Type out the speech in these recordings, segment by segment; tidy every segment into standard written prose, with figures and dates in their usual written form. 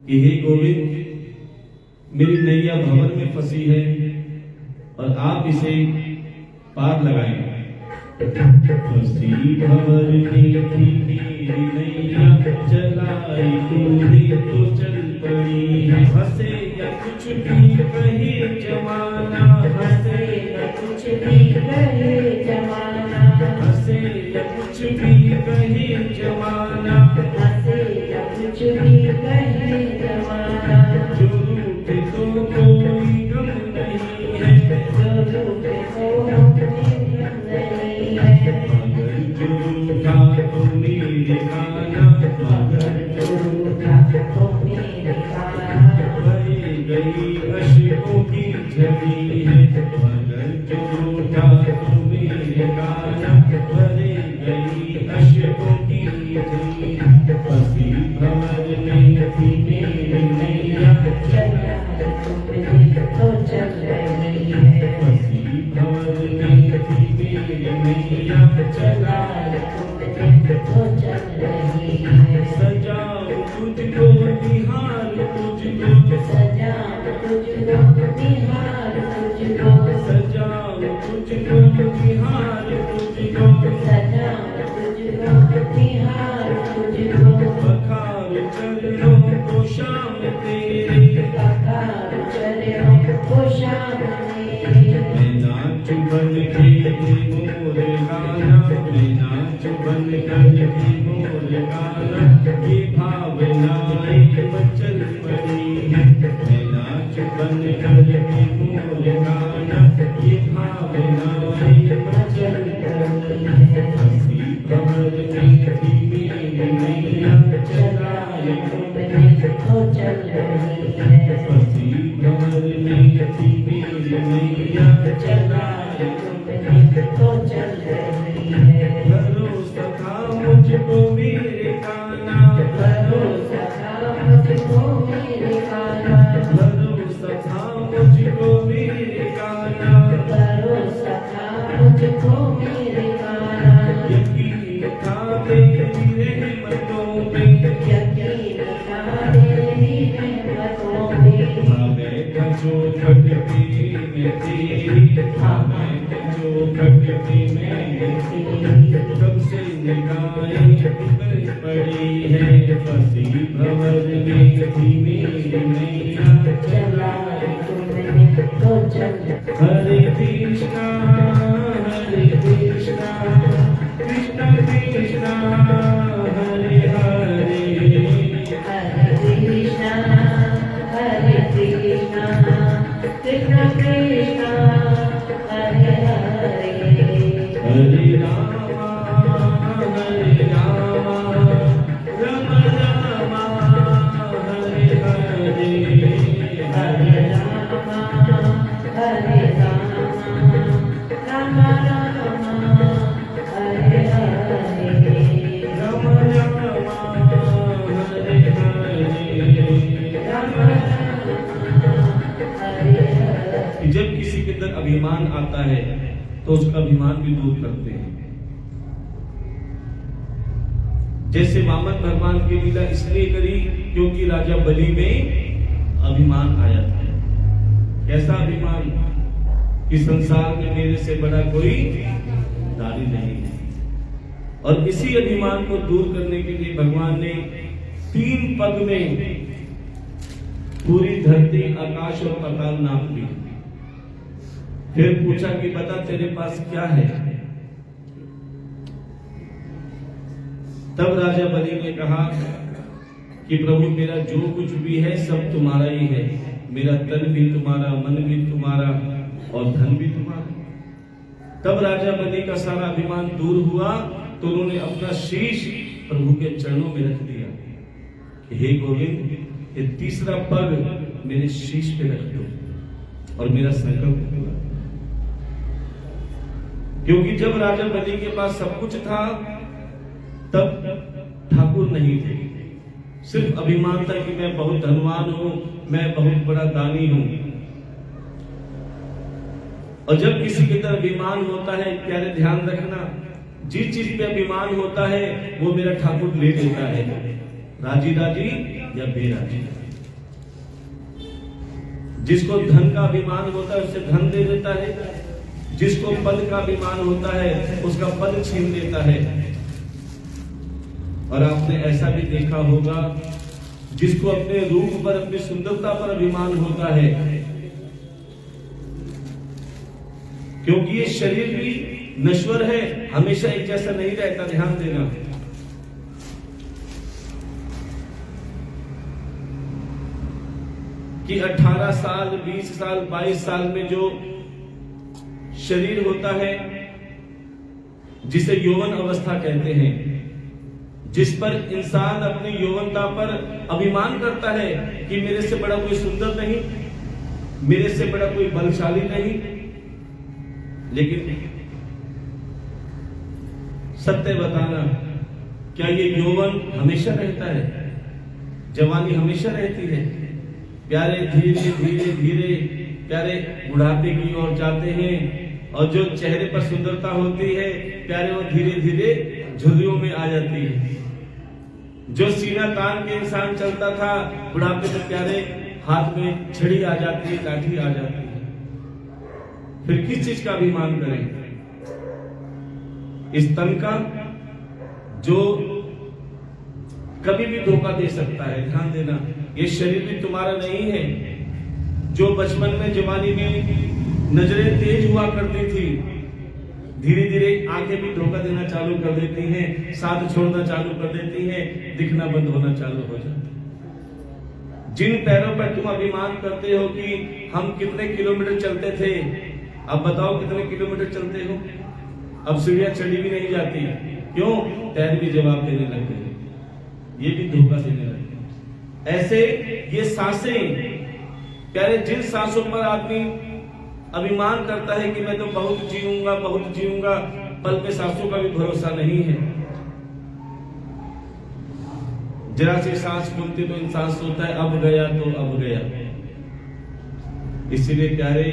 कि हे गोविंद, मेरी नैया भंवर में फंसी है और आप इसे पार लगाएं। फंसी भंवर में थी मेरी नैया, चलाई तूने तो चल पड़ी है। हंसे या कुछ भी कहे जमाना, हंसे या कुछ भी कहे जमाना, हंसे या कुछ भी कहे जमाना, हंसे या कुछ भी कहे जमाना। जो रूठे तो कोई गम नहीं है, जो रूठे तो कोई गम नहीं है। मगर जो रूठा तो मेरे खाना, मगर जो रूठा तो मेरे खाना। बह गई अश्कों की झड़ी है। मगर जो रूठा तो मेरे खाना, बह गई अश्कों की झड़ी। फंसी भंवर में थी मेरी नैया, चला तुमने तो चल रही है। फंसी भंवर में थी मेरी नैया, चला तुमने तो चल रही है। सजाऊं तुझको निहार तुझको, सजाऊं तुझको निहार तुझको, सजाऊं तुझको निहार तुझको, सजाऊं तुझको निहार तुझको। बखार चरणों को शाम तेरे, बखार चरणों को शाम मेरे। मैं नाच बन के मोर गाना, मैं नाच बन के मोर गाना। ये भावनाएं मचल पड़ी है, मैं नाच बन के मोर गाना। ये भावनाएं मचल पड़ी है। हंसी भंवर में थी मेरी नैया, चलाए तुमने तो चल रही है। हंसी भंवर में थी मेरी नैया, चलाए तुमने तो चल रही है। भरोसा था मुझको मेरे काना, भरोसा था मुझको मेरे काना, भरोसा था मुझको मेरे काना। भरोसा था मुझको मेरे काना। यकीन था तेरी रहमतों में, यकीन था तेरी रहमतों में। था बैठा चौखट पे मैं तेरी, था बैठा चौखट पे मैं तेरी। कब से निगाहें उतर पड़ी है, फंसी भंवर में थी मेरी नैया, चलाए तुमने तो चल। हरे कृष्णा कृष्णा कृष्णा हरे हरे। हरे कृष्णा कृष्ण कृष्ण हरे हरे। हरे रामा राम रामा हरे हरे। हरे रामा हरे रामा राम रामा हरे हरे। राम रामा हरे हरे। राम रामा हरे हरे। जब किसी के अंदर अभिमान आता है तो उसका अभिमान भी दूर करते हैं। जैसे वामन भगवान की लीला इसलिए करी क्योंकि राजा बलि में अभिमान आया था। कैसा अभिमान कि संसार में मेरे से बड़ा कोई दानी नहीं है। और इसी अभिमान को दूर करने के लिए भगवान ने 3 पग में पूरी धरती, आकाश और पाताल नाप ली। फिर पूछा कि बता तेरे पास क्या है। तब राजा बलि ने कहा कि प्रभु मेरा जो कुछ भी है सब तुम्हारा ही है। मेरा तन भी तुम्हारा, मन भी तुम्हारा और धन भी तुम्हारा। तब राजा बलि का सारा अभिमान दूर हुआ तो उन्होंने अपना शीश प्रभु के चरणों में रख दिया। हे गोविंद, ये 3रा पग मेरे शीश पे रख दो और मेरा संकल्प पूरा। क्योंकि जब राजा बलि के पास सब कुछ था तब ठाकुर नहीं थे। सिर्फ अभिमान था कि मैं बहुत धनवान हूं, मैं बहुत बड़ा दानी हूं। और जब किसी के अंदर अभिमान होता है, प्यारे ध्यान रखना, जिस चीज पे अभिमान होता है वो मेरा ठाकुर ले लेता है, राजी राजी या बेराजी। जिसको धन का अभिमान होता है उसे धन दे देता है, जिसको पद का अभिमान होता है उसका पद छीन लेता है। और आपने ऐसा भी देखा होगा, जिसको अपने रूप पर, अपनी सुंदरता पर अभिमान होता है, क्योंकि ये शरीर भी नश्वर है, हमेशा एक जैसा नहीं रहता, ध्यान देना। कि 18 साल, 20 साल, 22 साल में जो शरीर होता है, जिसे यौवन अवस्था कहते हैं, जिस पर इंसान अपनी यौवनता पर अभिमान करता है कि मेरे से बड़ा कोई सुंदर नहीं, मेरे से बड़ा कोई बलशाली नहीं। लेकिन सत्य बताना, क्या ये यौवन हमेशा रहता है? जवानी हमेशा रहती है? प्यारे धीरे धीरे धीरे प्यारे बुढ़ापे की ओर जाते हैं, और जो चेहरे पर सुंदरता होती है प्यारे, वो धीरे धीरे झुर्रियों में आ जाती है। जो सीना तान के इंसान चलता था, बुढ़ापे में प्यारे हाथ में छड़ी आ जाती है, लाठी आ जाती है। फिर किस चीज का अभिमान करें? इस तन का, जो कभी भी धोखा दे सकता है। ध्यान देना, ये शरीर भी तुम्हारा नहीं है। जो बचपन में, जवानी में नजरें तेज हुआ करती थी, धीरे धीरे आंखें भी धोखा देना चालू कर देती हैं, साथ छोड़ना चालू कर देती हैं, दिखना बंद होना चालू हो जाता है। जिन पैरों पर तुम अभिमान करते हो कि हम कितने किलोमीटर चलते थे, अब बताओ कितने किलोमीटर चलते हो? अब सीढ़ियां चढ़ी भी नहीं जाती। क्यों? पैर भी जवाब देने लग गए, ये भी धोखा देने लगे। ऐसे ये सांसें प्यारे, जिन सांसों पर आदमी अभिमान करता है कि मैं तो बहुत जीऊंगा, बहुत जीऊंगा, पल में सांसों का भी भरोसा नहीं है। जरा सी सांस फूलती तो इंसान सोचता है अब गया तो अब गया। इसीलिए प्यारे,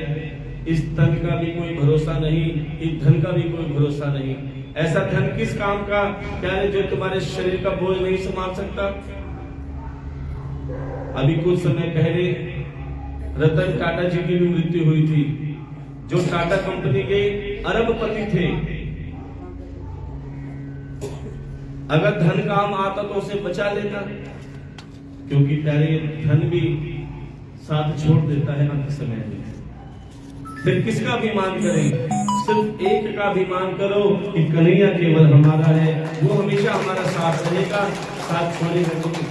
इस तन का भी कोई भरोसा नहीं, इस धन का भी कोई भरोसा नहीं। ऐसा धन किस काम का प्यारे, जो तुम्हारे शरीर का बोझ नहीं संभाल सकता। अभी कुछ समय पहले रतन टाटा जी की भी मृत्यु हुई थी, जो टाटा कंपनी के अरबपति थे। अगर धन काम आता तो उसे बचा लेता, क्योंकि प्यारे धन भी साथ छोड़ देता है अंत समय में। फिर किसका अभिमान करें? सिर्फ एक का अभिमान करो कि कन्हैया केवल हमारा है, वो हमेशा हमारा साथ रहेगा, साथ छोड़ेगा नहीं।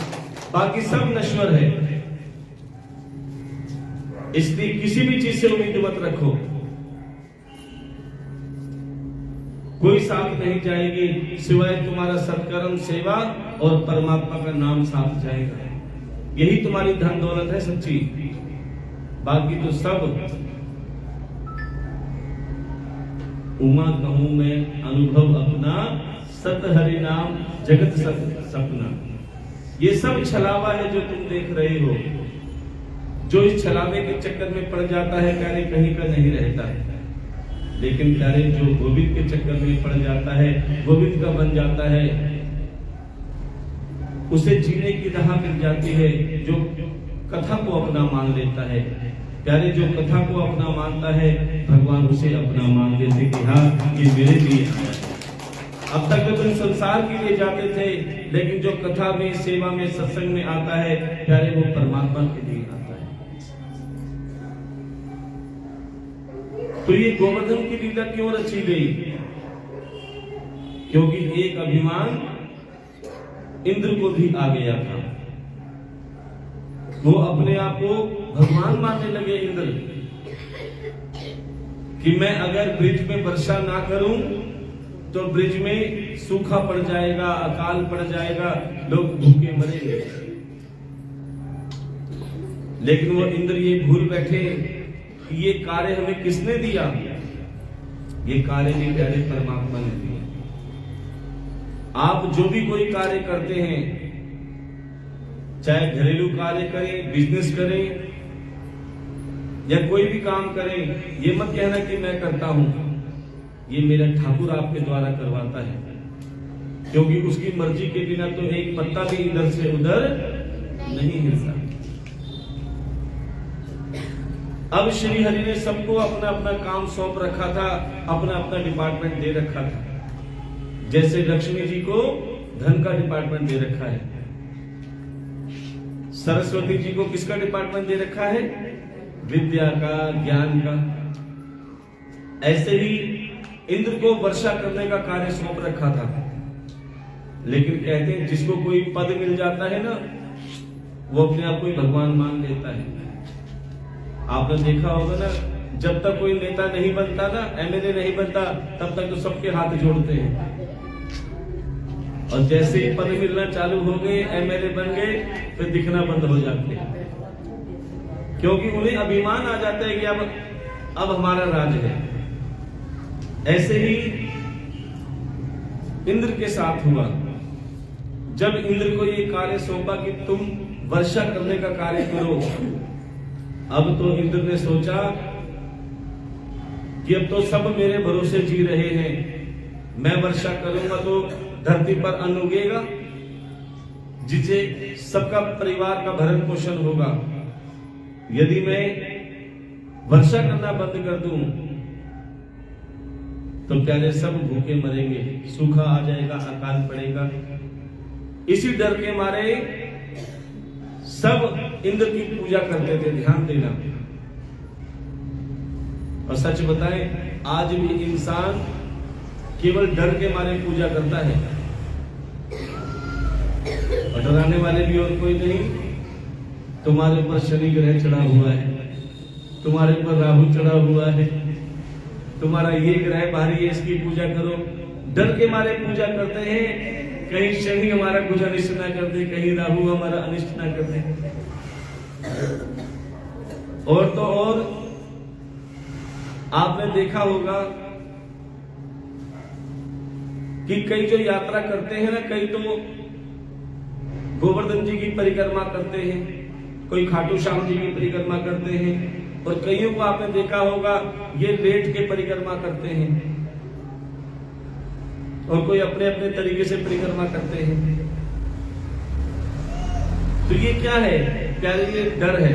बाकी सब नश्वर है, इसलिए किसी भी चीज से उम्मीद मत रखो। कोई साथ नहीं जाएगी सिवाय तुम्हारा सत्कर्म, सेवा और परमात्मा का नाम साथ जाएगा। यही तुम्हारी धन दौलत है सच्ची। बाकी तो सब उमा कहूं मैं अनुभव अपना, सत हरि नाम जगत सपना। ये सब छलावा है जो तुम देख रहे हो। जो इस छलावे के चक्कर में पड़ जाता है प्यारे, कहीं का नहीं रहता है। लेकिन प्यारे, जो गोविंद के चक्कर में पड़ जाता है, गोविंद का बन जाता है, उसे जीने की राह मिल जाती है। जो कथा को अपना मान लेता है प्यारे, जो कथा को अपना मानता है, भगवान उसे अपना मान लेते कि हाँ, ये मेरे लिए आया है। अब तक तो तुम संसार के लिए जाते थे, लेकिन जो कथा में, सेवा में, सत्संग में आता है प्यारे, वो परमात्मा के लिए आता है। तो ये गोवर्धन की लीला क्यों रची गई? क्योंकि एक अभिमान इंद्र को भी आ गया था। वो अपने आप को भगवान मानने लगे इंद्र, कि मैं अगर ब्रिज में वर्षा ना करूं तो ब्रिज में सूखा पड़ जाएगा, अकाल पड़ जाएगा, लोग भूखे मरेंगे। लेकिन वो इंद्र ये भूल बैठे कि ये कार्य हमें किसने दिया? ये कार्य भी प्यारे परमात्मा ने दिया। आप जो भी कोई कार्य करते हैं, चाहे घरेलू कार्य करें, बिजनेस करें या कोई भी काम करें, ये मत कहना कि मैं करता हूं, ये मेरा ठाकुर आपके द्वारा करवाता है। क्योंकि उसकी मर्जी के बिना तो एक पत्ता भी इधर से उधर नहीं हिलता। अब श्री हरि ने सबको अपना अपना काम सौंप रखा था, अपना अपना डिपार्टमेंट दे रखा था। जैसे लक्ष्मी जी को धन का डिपार्टमेंट दे रखा है, सरस्वती जी को किसका डिपार्टमेंट दे रखा है? विद्या का, ज्ञान का। ऐसे ही इंद्र को वर्षा करने का कार्य सौंप रखा था। लेकिन कहते हैं जिसको कोई पद मिल जाता है ना, वो अपने आप को ही भगवान मान लेता है। आपने देखा होगा ना, जब तक कोई नेता नहीं बनता ना, एमएलए नहीं बनता, तब तक तो सबके हाथ जोड़ते हैं। और जैसे ही पद मिलना चालू हो गए, एमएलए बन गए, फिर दिखना बंद हो जाते हैं। क्योंकि उन्हें अभिमान आ जाता है कि अब हमारा राज है। ऐसे ही इंद्र के साथ हुआ। जब इंद्र को ये कार्य सौंपा कि तुम वर्षा करने का कार्य करो, अब तो इंद्र ने सोचा कि अब तो सब मेरे भरोसे जी रहे हैं, मैं वर्षा करूंगा तो धरती पर अन्न उगेगा, जिससे सबका परिवार का भरण पोषण होगा। यदि मैं वर्षा करना बंद कर दूं तो प्यारे सब भूखे मरेंगे, सूखा आ जाएगा, अकाल पड़ेगा। इसी डर के मारे सब इंद्र की पूजा करते थे। ध्यान देना। और सच बताएं, आज भी इंसान केवल डर के मारे पूजा करता है। और डराने वाले भी और कोई नहीं। तुम्हारे ऊपर शनि ग्रह चढ़ा हुआ है, तुम्हारे ऊपर राहु चढ़ा हुआ है, तुम्हारा ये ग्रह भारी है, इसकी पूजा करो। डर के मारे पूजा करते हैं, कहीं शनि हमारा कुछ अनिष्ट ना कर दे, कहीं राहु हमारा अनिष्ट ना कर दे। और तो और आपने देखा होगा कि कई जो यात्रा करते हैं ना, कई तो गोवर्धन जी की परिक्रमा करते हैं, कोई खाटू श्याम जी की परिक्रमा करते हैं, और कईयों को आपने देखा होगा ये लेट के परिक्रमा करते हैं, और कोई अपने अपने तरीके से परिक्रमा करते हैं। तो ये क्या है प्यारे? ये डर है।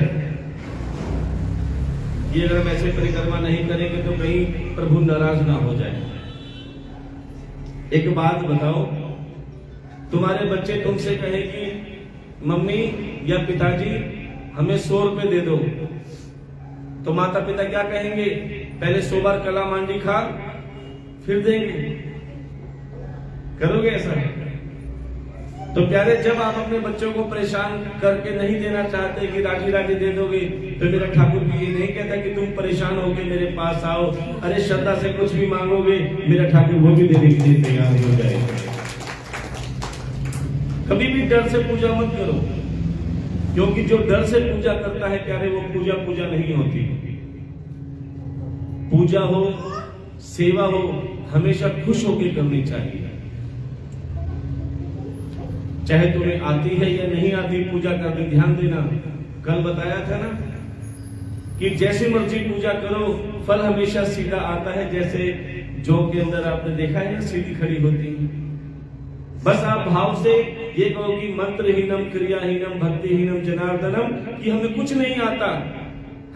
ये अगर हम ऐसे परिक्रमा नहीं करेंगे तो कहीं प्रभु नाराज ना हो जाए। एक बात बताओ, तुम्हारे बच्चे तुमसे कहे कि मम्मी या पिताजी हमें 100 रुपए दे दो, तो माता पिता क्या कहेंगे? पहले 100 बार कला मांडी खा फिर देंगे। करोगे ऐसा? तो प्यारे, जब आप अपने बच्चों को परेशान करके नहीं देना चाहते कि राजी राजी दे दोगे, तो मेरा ठाकुर भी ये नहीं कहता कि तुम परेशान होके मेरे पास आओ। अरे श्रद्धा से कुछ भी मांगोगे, मेरा ठाकुर वो भी देने के लिए तैयार हो जाएगा। कभी भी डर से पूजा मत करो, क्योंकि जो डर से पूजा करता है प्यारे, वो पूजा नहीं होती। पूजा हो, सेवा हो, हमेशा खुश होकर करनी चाहिए। चाहे तुम्हें आती है या नहीं आती पूजा करनी। ध्यान देना, कल बताया था ना कि जैसे मर्जी पूजा करो, फल हमेशा सीधा आता है। जैसे जौ के अंदर आपने देखा है ना, सीधी खड़ी होती है। बस आप भाव से ये कहो कि मंत्रहीनम क्रियाहीनम भक्तिहीनम जनार्दनम, कि हमें कुछ नहीं आता,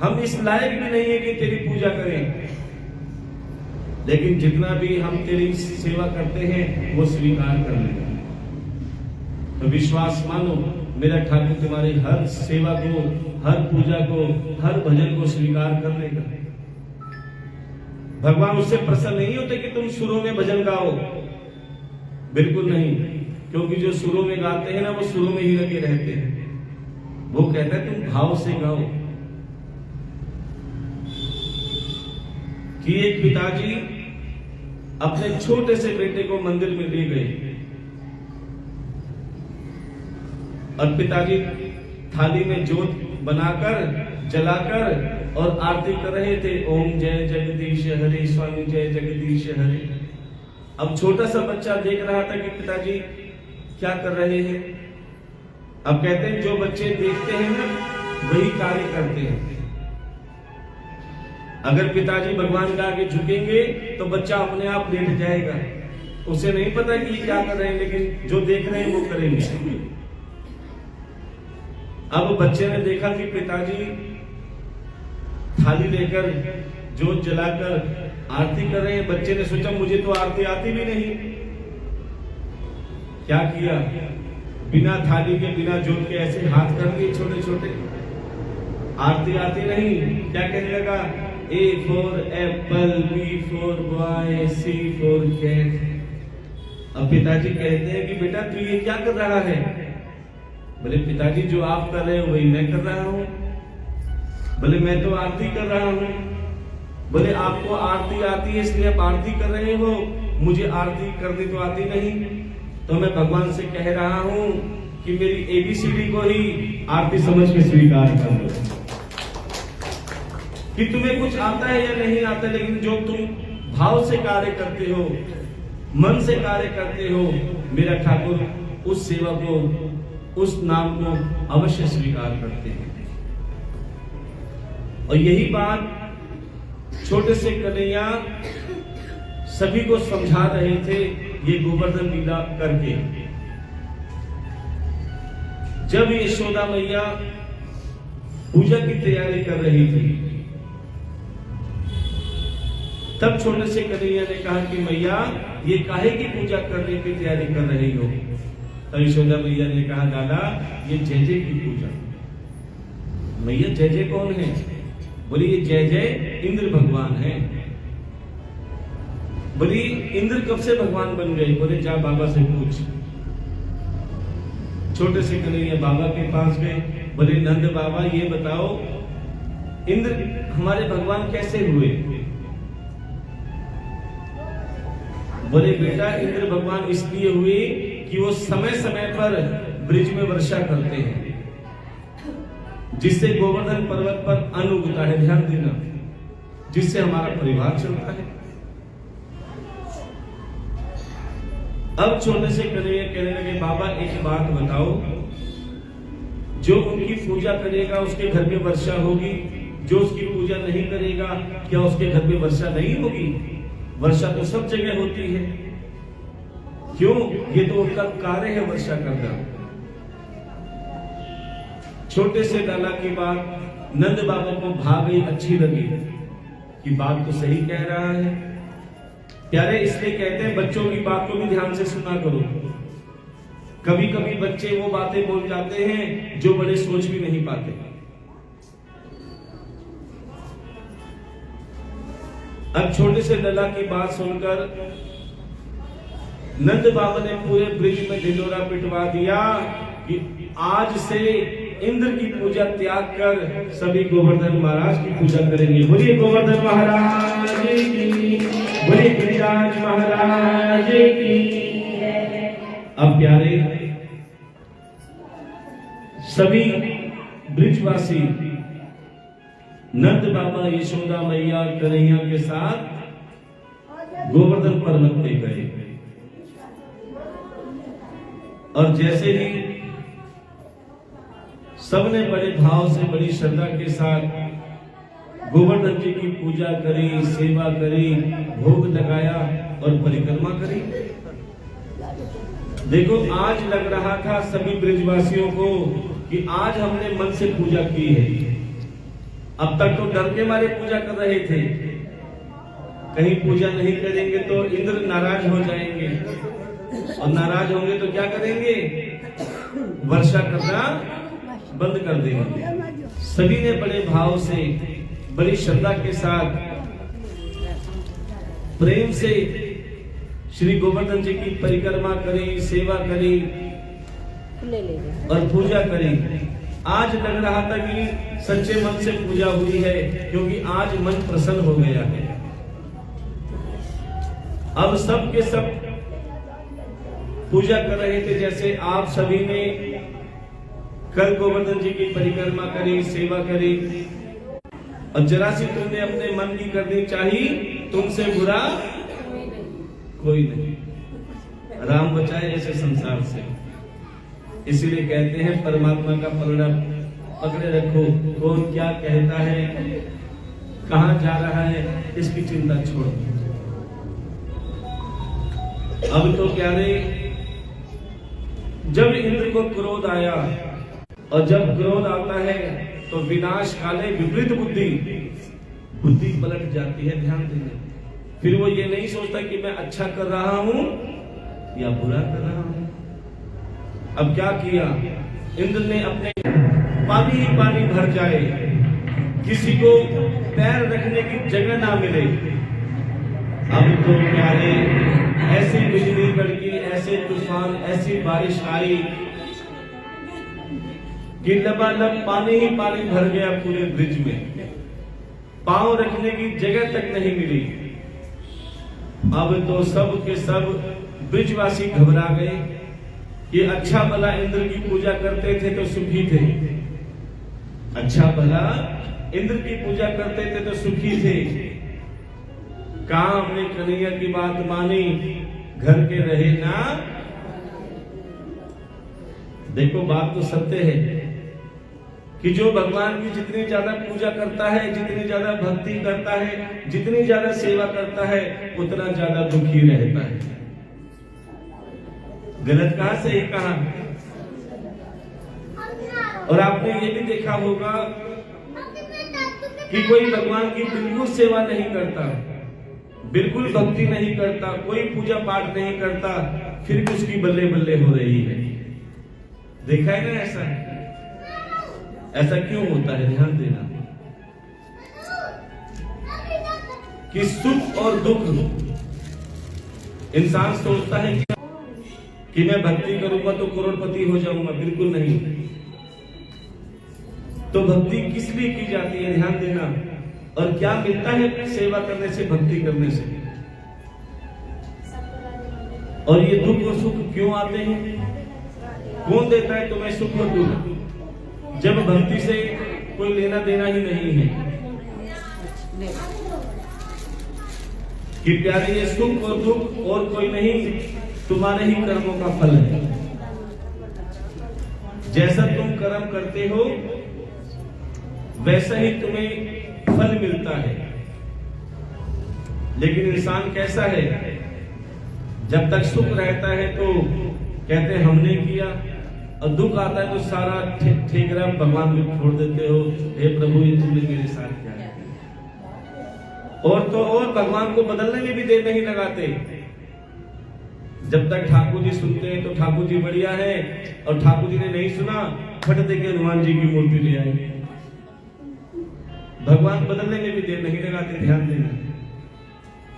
हम इस लायक भी नहीं है कि तेरी पूजा करें, लेकिन जितना भी हम तेरी सेवा करते हैं वो स्वीकार कर लेगा। तो विश्वास मानो, मेरा ठाकुर तुम्हारी हर सेवा को, हर पूजा को, हर भजन को स्वीकार कर लेगा। भगवान उससे प्रसन्न नहीं होते कि तुम सुरों में भजन गाओ, बिल्कुल नहीं, क्योंकि जो सुरों में गाते हैं ना, वो सुरों में ही लगे रहते हैं। वो कहता है तुम भाव से गाओ। कि एक पिताजी अपने छोटे से बेटे को मंदिर में ले गए, और पिताजी थाली में जोत बनाकर, जलाकर और आरती कर रहे थे। ओम जय जगदीश हरे, स्वामी जय जगदीश हरे। अब छोटा सा बच्चा देख रहा था कि पिताजी क्या कर रहे हैं। अब कहते हैं जो बच्चे देखते हैं ना, वही कार्य करते हैं। अगर पिताजी भगवान के आगे झुकेंगे तो बच्चा अपने आप लेट जाएगा। उसे नहीं पता कि ये क्या कर रहे हैं, लेकिन जो देख रहे हैं वो करेंगे। अब बच्चे ने देखा कि पिताजी थाली लेकर जोत जलाकर आरती कर रहे हैं। बच्चे ने सोचा मुझे तो आरती आती भी नहीं। क्या किया, बिना थाली के बिना जोत के ऐसे हाथ कर दिए छोटे छोटे, आरती आती नहीं। क्या कहने लगा, A for apple, B for boy, C for cat। अब पिताजी कहते हैं कि बेटा तू ये क्या कर रहा है? बोले पिताजी जो आप कर रहे हो वही मैं कर रहा हूँ। बोले मैं तो आरती कर रहा हूँ। बोले आपको आरती आती है इसलिए आप आरती कर रहे हो, मुझे आरती करनी तो आती नहीं। तो मैं भगवान से कह रहा हूँ कि मेरी ABCD को ही आरती समझ के स्वीकार कर लो, कि तुम्हें कुछ आता है या नहीं आता, लेकिन जो तुम भाव से कार्य करते हो, मन से कार्य करते हो, मेरा ठाकुर उस सेवा को, उस नाम को अवश्य स्वीकार करते हैं। और यही बात छोटे से कन्हैया सभी को समझा रहे थे ये गोवर्धन लीला करके। जब यशोदा मैया पूजा की तैयारी कर रही थी, तब छोटे से कन्हैया ने कहा कि मैया ये काहे की पूजा करने की तैयारी कर रही हो? तो यशोदा मैया ने कहा दादा ये जय जय की पूजा। मैया जय जय कौन है? बोली ये जय जय इंद्र भगवान है। बोली इंद्र कब से भगवान बन गए? बोले जा बाबा से पूछ। छोटे से कन्हैया बाबा के पास गए। बोले नंद बाबा ये बताओ इंद्र हमारे भगवान कैसे हुए? बोले बेटा इंद्र भगवान इसलिए हुए कि वो समय समय पर ब्रिज में वर्षा करते हैं, जिससे गोवर्धन पर्वत पर अन्न उगता है। ध्यान देना, जिससे हमारा परिवार चलता है। अब छोटे से कन्हैया कहने लगे बाबा एक बात बताओ, जो उनकी पूजा करेगा उसके घर में वर्षा होगी, जो उसकी पूजा नहीं करेगा क्या उसके घर में वर्षा नहीं होगी? वर्षा तो सब जगह होती है। क्यों? ये तो उनका कार्य है वर्षा करना। छोटे से लाला की बात नंद बाबा को भावी अच्छी लगी कि बात तो सही कह रहा है। प्यारे इसलिए कहते हैं बच्चों की बात को भी ध्यान से सुना करो। कभी कभी बच्चे वो बातें बोल जाते हैं जो बड़े सोच भी नहीं पाते। अब छोटे से लला की बात सुनकर नंद बाबा ने पूरे ब्रिज में ढिंढोरा पिटवा दिया कि आज से इंद्र की पूजा त्याग कर सभी गोवर्धन महाराज की पूजा करेंगे। बोलिए गोवर्धन महाराज की, बोलिए गिरिराज महाराज की। अब प्यारे सभी ब्रिजवासी नंद बाबा यशोदा मैया कन्हैया के साथ गोवर्धन पर्वत पे गए। और जैसे ही सबने बड़े भाव से बड़ी श्रद्धा के साथ गोवर्धन जी की पूजा करी, सेवा करी, भोग लगाया और परिक्रमा करी। देखो आज लग रहा था सभी ब्रिजवासियों को कि आज हमने मन से पूजा की है। अब तक तो डर के मारे पूजा कर रहे थे, कहीं पूजा नहीं करेंगे तो इंद्र नाराज हो जाएंगे, और नाराज होंगे तो क्या करेंगे? वर्षा करना बंद कर देंगे। सभी ने बड़े भाव से, बड़ी श्रद्धा के साथ, प्रेम से श्री गोवर्धन जी की परिक्रमा करी, सेवा करी और पूजा करी। आज लग रहा था कि सच्चे मन से पूजा हुई है, क्योंकि आज मन प्रसन्न हो गया है। अब सब के सब पूजा कर रहे थे, जैसे आप सभी ने कल गोवर्धन जी की परिक्रमा करी, सेवा करी, और जरा सी तुमने अपने मन की करनी चाहिए, तुमसे बुरा कोई नहीं। राम बचाए ऐसे संसार से। इसीलिए कहते हैं परमात्मा का पलड़ा पकड़े रखो, कौन क्या कहता है, कहां जा रहा है, इसकी चिंता छोड़ो। अब तो प्यारे जब इंद्र को क्रोध आया, और जब क्रोध आता है तो विनाश काले विपरीत बुद्धि, बुद्धि पलट जाती है। ध्यान देना, फिर वो ये नहीं सोचता कि मैं अच्छा कर रहा हूं या बुरा कर रहा हूं। अब क्या किया इंद्र ने, अपने पानी ही पानी भर जाए, किसी को पैर रखने की जगह ना मिले। अब तो प्यारे ऐसी बिजली कड़की, ऐसे तूफान, ऐसी बारिश आई कि लबालब पानी ही पानी भर गया पूरे ब्रिज में, पांव रखने की जगह तक नहीं मिली। अब तो सब के सब ब्रिजवासी घबरा गए। ये अच्छा भला इंद्र की पूजा करते थे तो सुखी थे, अच्छा भला इंद्र की पूजा करते थे तो सुखी थे। कहां हमने कन्हैया की बात मानी, घर के रहे ना। देखो बात तो सत्य है कि जो भगवान की जितनी ज्यादा पूजा करता है, जितनी ज्यादा भक्ति करता है, जितनी ज्यादा सेवा करता है, उतना ज्यादा दुखी रहता है। गलत कहां, सही कहा? और आपने ये भी देखा होगा कि कोई भगवान की बिल्कुल सेवा नहीं करता, बिल्कुल भक्ति नहीं करता, कोई पूजा पाठ नहीं करता, फिर भी उसकी बल्ले बल्ले हो रही है। देखा है ना ऐसा? ऐसा क्यों होता है? ध्यान देना कि सुख और दुख, इंसान सोचता है कि मैं भक्ति करूंगा तो करोड़पति हो जाऊंगा। बिल्कुल नहीं। तो भक्ति किस लिए की जाती है? ध्यान देना। और क्या मिलता है सेवा करने से, भक्ति करने से? और ये दुख और सुख क्यों आते हैं? कौन देता है तुम्हें सुख और दुख? जब भक्ति से कोई लेना देना ही नहीं है कि प्यारे ये सुख और दुख और कोई नहीं, तुम्हारे ही कर्मों का फल है। जैसा तुम कर्म करते हो वैसा ही तुम्हें फल मिलता है। लेकिन इंसान कैसा है? जब तक सुख रहता है तो कहते हैं हमने किया, और दुख आता है तो सारा ठेकरा भगवान को छोड़ देते हो। हे प्रभु, ये तुमने मेरे साथ किया। और तो और भगवान को बदलने में भी देर नहीं लगाते। जब तक ठाकुर जी सुनते हैं तो ठाकुर जी बढ़िया है, और ठाकुर जी ने नहीं सुना, फट दे के हनुमान जी की मूर्ति ले आएंगे। भगवान बदलने में भी देर नहीं लगाते। ध्यान देना।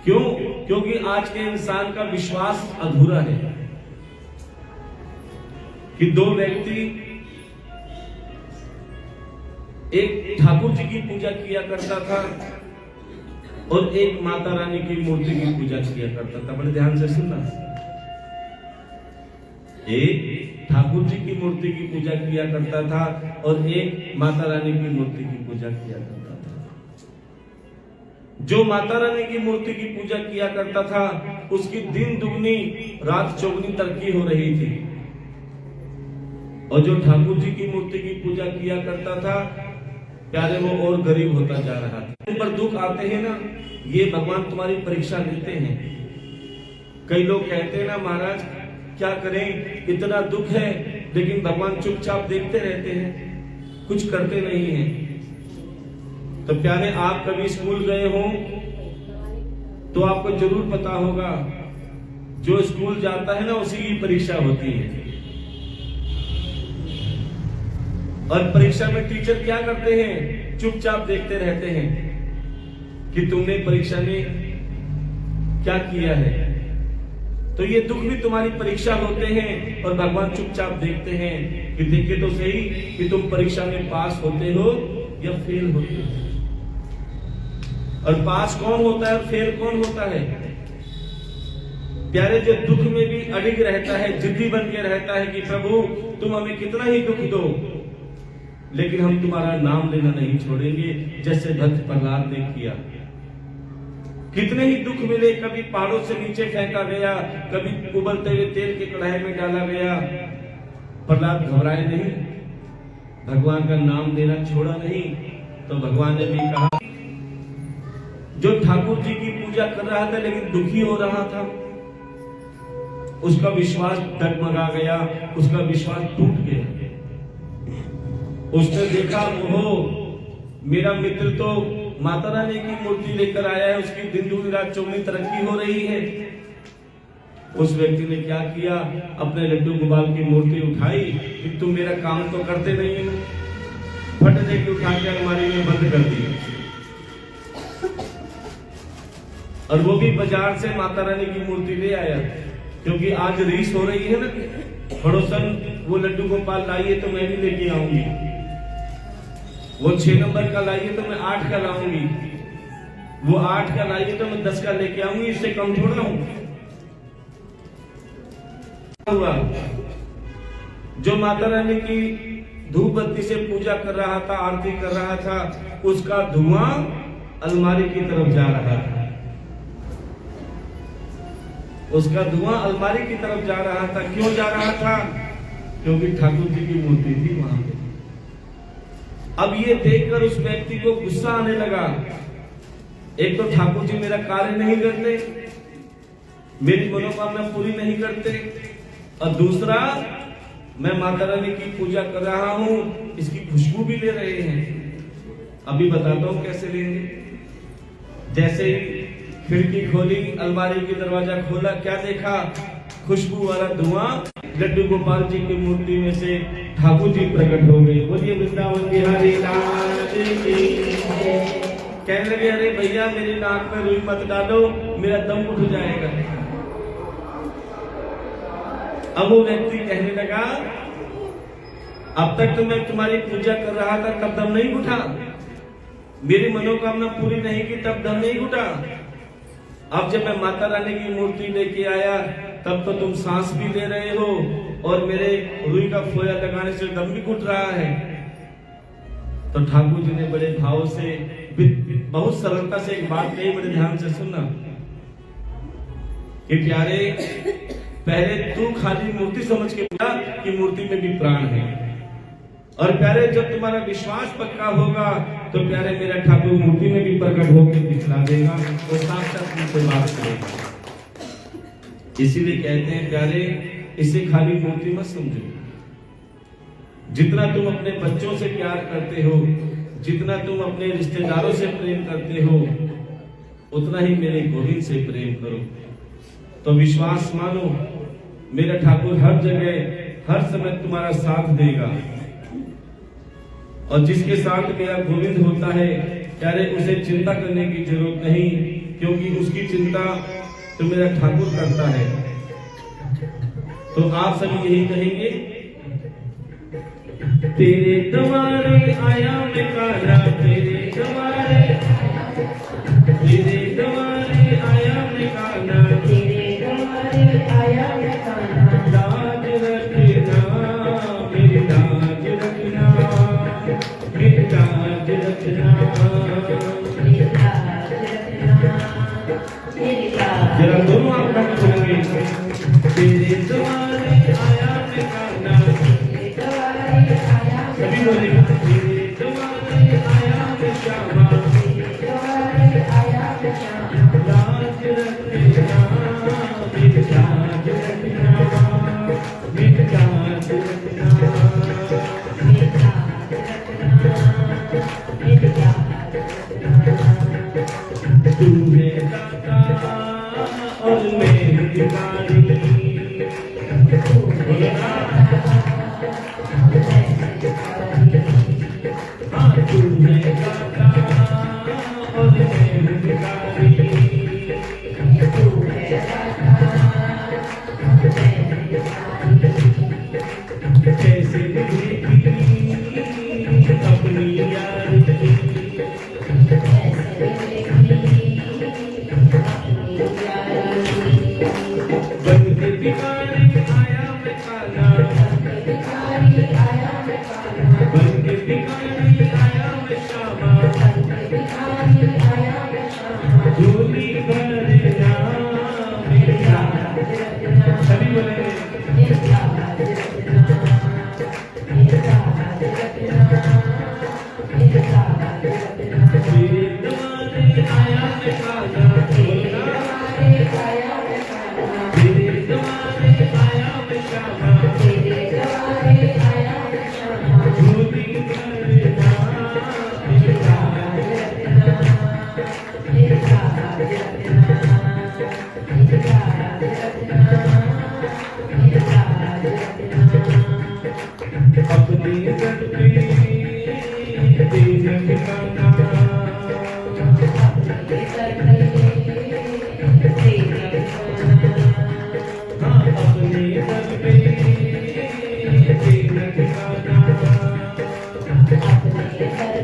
क्यों? क्योंकि आज के इंसान का विश्वास अधूरा है कि दो व्यक्ति, एक ठाकुर जी की पूजा किया करता था और एक माता रानी की मूर्ति की पूजा किया करता था। बड़े ध्यान से सुनना। एक ठाकुर जी की मूर्ति की पूजा किया करता था और एक माता रानी की मूर्ति की पूजा किया करता था। जो माता रानी की मूर्ति की पूजा किया करता था उसकी दिन दुगनी रात चौगुनी तरक्की हो रही थी, और जो ठाकुर जी की मूर्ति की पूजा किया करता था प्यारे, वो और गरीब होता जा रहा था। इन पर दुख आते हैं ना, ये भगवान तुम्हारी परीक्षा लेते हैं। कई लोग कहते हैं ना, महाराज क्या करें, इतना दुख है, लेकिन भगवान चुपचाप देखते रहते हैं, कुछ करते नहीं हैं। तो प्यारे, आप कभी स्कूल गए हो तो आपको जरूर पता होगा, जो स्कूल जाता है ना उसी की परीक्षा होती है। और परीक्षा में टीचर क्या करते हैं? चुपचाप देखते रहते हैं कि तुमने परीक्षा में क्या किया है। तो ये दुख भी तुम्हारी परीक्षा होते हैं, और भगवान चुपचाप देखते हैं कि देखे तो सही कि तुम परीक्षा में पास होते हो या फेल होते हो। और पास कौन होता है और फेल कौन होता है? प्यारे, जो दुख में भी अडिग रहता है, जिद्दी बन के रहता है कि प्रभु तुम हमें कितना ही दुख दो, लेकिन हम तुम्हारा नाम लेना नहीं छोड़ेंगे, जैसे भक्त प्रहलाद ने किया। कितने ही दुख मिले, कभी पहाड़ों से नीचे फेंका गया, कभी उबलते हुए तेल के कढ़ाई में डाला गया, प्रहलाद घबराए नहीं, भगवान का नाम लेना छोड़ा नहीं। तो भगवान ने भी कहा, जो ठाकुर जी की पूजा कर रहा था लेकिन दुखी हो रहा था, उसका विश्वास डगमगा गया, उसका विश्वास टूट गया। उसने देखा, ओहो, मेरा मित्र तो माता रानी की मूर्ति लेकर आया है, उसकी दिन दूनी रात चौगनी तरक्की हो रही है। उस व्यक्ति ने क्या किया, अपने लड्डू गोपाल की मूर्ति उठाई कि तुम मेरा काम तो करते नहीं हो, फट दे के उठा के अलमारी में बंद कर दी। और वो भी बाजार से माता रानी की मूर्ति ले आया, क्योंकि आज रीस हो रही है ना, पड़ोसन वो लड्डू गोपाल लाइए तो मैं भी लेके आऊंगी, वो 6 नंबर का लाइए तो मैं 8 का लाऊंगी, वो 8 का लाइए तो मैं 10 का लेके आऊंगी, इससे कम थोड़ा हूं। हुआ जो माता रानी की धूप बत्ती से पूजा कर रहा था, आरती कर रहा था, उसका धुआं अलमारी की तरफ जा रहा था, उसका धुआं अलमारी की तरफ जा रहा था। क्यों जा रहा था? क्योंकि ठाकुर जी की मूर्ति थी वहां पे। अब ये देखकर उस व्यक्ति को गुस्सा आने लगा। एक तो ठाकुर जी मेरा कार्य नहीं करते, मेरी मनोकामना पूरी नहीं करते, और दूसरा मैं माता रानी की पूजा कर रहा हूं, इसकी खुशबू भी ले रहे हैं। अभी बताता हूं कैसे लेंगे। जैसे ही खिड़की खोली, अलमारी की दरवाजा खोला, क्या देखा? खुशबू वाला धुआं लड्डू गोपाल जी की मूर्ति में से ठाकुर जी प्रकट हो गए। बोलिए वृंदावन बिहारी लाल की। कहने लगे, अरे भैया मेरी नाक में रुई मत डालो, मेरा दम उठ जाएगा। अब वो व्यक्ति कहने लगा, अब तक तो मैं तुम्हारी पूजा कर रहा था तब दम नहीं उठा, मेरी मनोकामना पूरी नहीं की तब दम नहीं उठा, अब जब मैं माता रानी की मूर्ति लेके आया तब तो तुम सांस भी ले रहे हो और मेरे रुई का फोया लगाने से दम भी घुट रहा है। तो ठाकुर जी ने बड़े भाव से, बहुत सरलता से एक बात कही, बड़े ध्यान से सुनना कि प्यारे, पहले तू खाली मूर्ति समझ के बोला कि मूर्ति में भी प्राण है, और प्यारे जब तुम्हारा विश्वास पक्का होगा तो प्यारे मेरा ठाकुर मूर्ति में भी प्रकट होकर दिखला देगा और साक्षात मुझसे बात करेगा। इसीलिए कहते हैं प्यारे, इसे खाली मूर्ति मत समझो। जितना तुम अपने बच्चों से प्यार करते हो, जितना तुम अपने रिश्तेदारों से प्रेम करते हो, उतना ही मेरे गोविंद से प्रेम करो। तो विश्वास मानो, मेरा ठाकुर हर जगह हर समय तुम्हारा साथ देगा, और जिसके साथ मेरा गोविंद होता है प्यारे, उसे चिंता करने की जरूरत नहीं, क्योंकि उसकी चिंता तो मेरा ठाकुर करता है। तो आप सभी यही कहेंगे, तेरे द्वारे आया मैं कान्हा, तेरे द्वारे आया मैं कान्हा, तेरे द्वारे आया मैं कान्हा, लाज रखना मेरी लाज रखना, मेरी लाज रखना, मेरी लाज रखना, मेरी लाज। जरा दोनों आप कम सुनेंगे। तेरे द्वारे आया मैं कान्हा, तेरे द्वारे आया मैं सभी बोलेंगे, तेरे द्वारे आया मैं श्यामा, तेरे द्वारे आया मैं श्यामा, लाज रखना मेरी लाज रखना, मेरी लाज रखना। मेरी लाज रखना, मेरी लाज रखना। तू है दाता और मैं भिखारी, तू है दाता मैं भिखारी, हाँ तू है दाता और मैं भिखारी। तू है दाता मैं भिखारी। कैसे देखी अपनी यार की, ऐसे देखी अपनी यारी, बन के भिखारी आया मैं कान्हा, भिखारी आया मैं कान्हा, बन के भिखारी आया मैं श्यामा, भिखारी आया मैं श्यामा। झोली भरना मेरी लाज। सभी बोलेंगे, मेरी लाज रखना, मेरी लाज रखना, मेरी लाज रखना। तेरे द्वारे आया मैं कान्हा, तेरे द्वारे आया मैं कान्हा, तेरे द्वारे आया मैं श्यामा, तेरे द्वारे आया मैं श्यामा। झोली भरना मेरी लाज। लाज रखना, तेरा ठिकाना अपने दर पे तेरा ठिकाना हाँ अपने दर पे तेरा ठिकाना अपने दर पे तेरा ठिकाना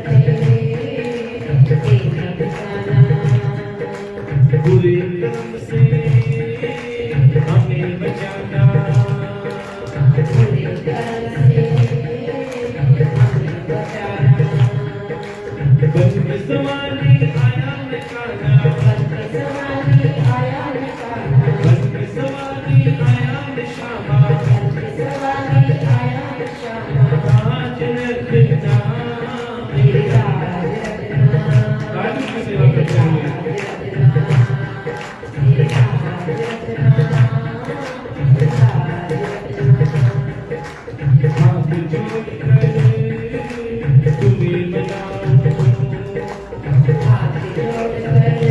बुरे कर्म से हमें बचाना बुरे कर्म से हमें बचाना बन के सवारी आया निकाला बन के सवारी आया निकाला बन के सवारी आया निशामा बन के सवारी आया निशाना ताज रखना मेरी राज रखना ताज की सेवा करते हैं मेरी राज रखना हाथ जोड़ कर तुम्हें मनाओ हाथ जोड़ कर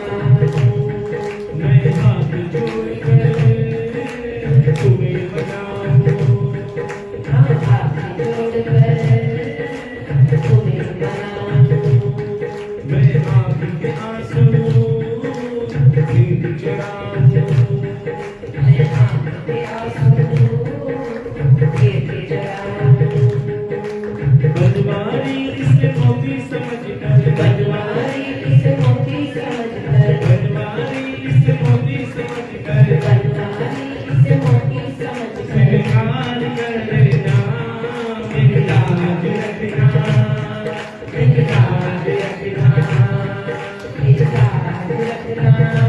तुम्हें मनाऊं मैं हाथ जोड़ कर तुम्हें मनाओ हाथ जोड़ कर तुम्हें मनाऊं मैं आँख के आंसू नींद चढ़ाऊं मैं आँख के आंसू गिरते चढ़ाऊं बनवारी इसे मोती समझ कर बनवारी इसे मोती समझ कर बनवारी इसे मोती समझ कर बनवारी इसे मोती समझ कर स्वीकार कर लेना मेरी लाज रखना मेरी राज रखना मेरी राज रखना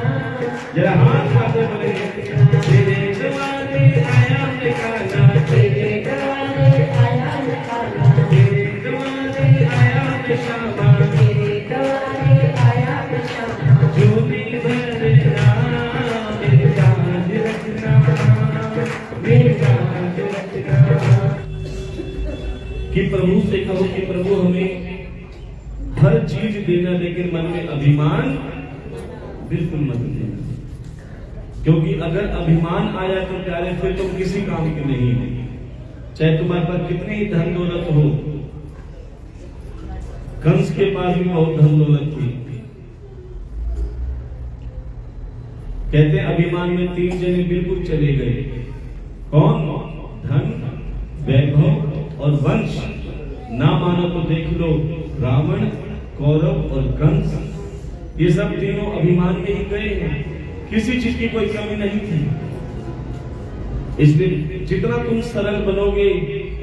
जरा हाथ आगे बढ़े तेरे जवाने आया निकाला तेरे गवाने आया निकाला तेरे जवाने आया निशामा तेरे गवाने आया निशाना झोली भरना मेरी लाज रखना मेरी लाज रखना कि प्रभु से कहो कि प्रभु हमें हर चीज देना लेकिन मन में अभिमान बिल्कुल मत देना क्योंकि अगर अभिमान आया तो प्यारे फिर तुम किसी काम के नहीं हो चाहे तुम्हारे पास कितनी ही धन दौलत हो कंस के पास भी बहुत धन दौलत थी कहते हैं अभिमान में 3 जने बिल्कुल चले गए कौन धन वैभव और वंश ना मानो तो देख लो रावण कौरव और कंस ये सब तीनों अभिमान में ही गए हैं किसी चीज की कोई कमी नहीं थी इसलिए जितना तुम सरल बनोगे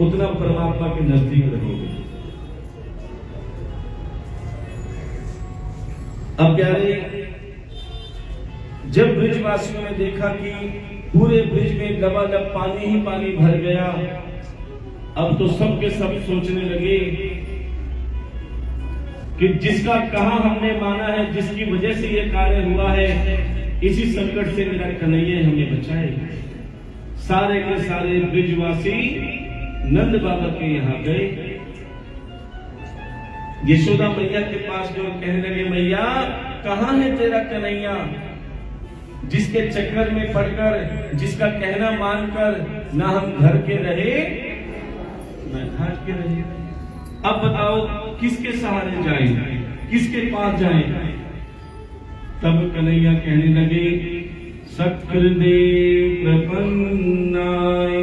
उतना परमात्मा के नजदीक रहोगे अब प्यारे जब ब्रिजवासियों ने देखा कि पूरे ब्रिज में लबालब पानी ही पानी भर गया अब तो सब के सब सोचने लगे कि जिसका कहा हमने माना है जिसकी वजह से ये कार्य हुआ है इसी संकट से मेरा कन्हैया हमें बचाए सारे के सारे ब्रिजवासी नंद बाबा के यहाँ गए यशोदा मैया के पास जो कहने लगे मैया कहाँ है तेरा कन्हैया जिसके चक्कर में पड़कर जिसका कहना मानकर ना हम घर के रहे ना घाट के रहे अब बताओ किसके सहारे जाएं किसके पास जाएं तब कन्हैया कहने लगे सक्रदेव प्रपन्नाय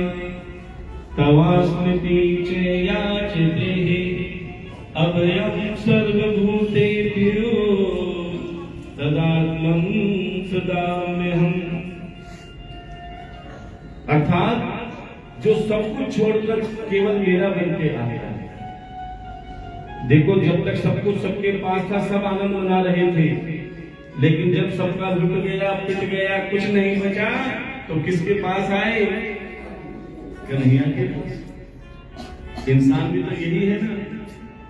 तवास्मृति च याचते अभयं सर्वभूतेभ्यो तदात्मं सदाम्यहम् अर्थात जो सब कुछ छोड़कर केवल मेरा बन के आया देखो जब तक सब कुछ सबके पास था सब आनंद मना रहे थे लेकिन जब सबका लुट गया पिट गया कुछ नहीं बचा तो किसके पास आए कन्हैया के पास इंसान भी तो यही है ना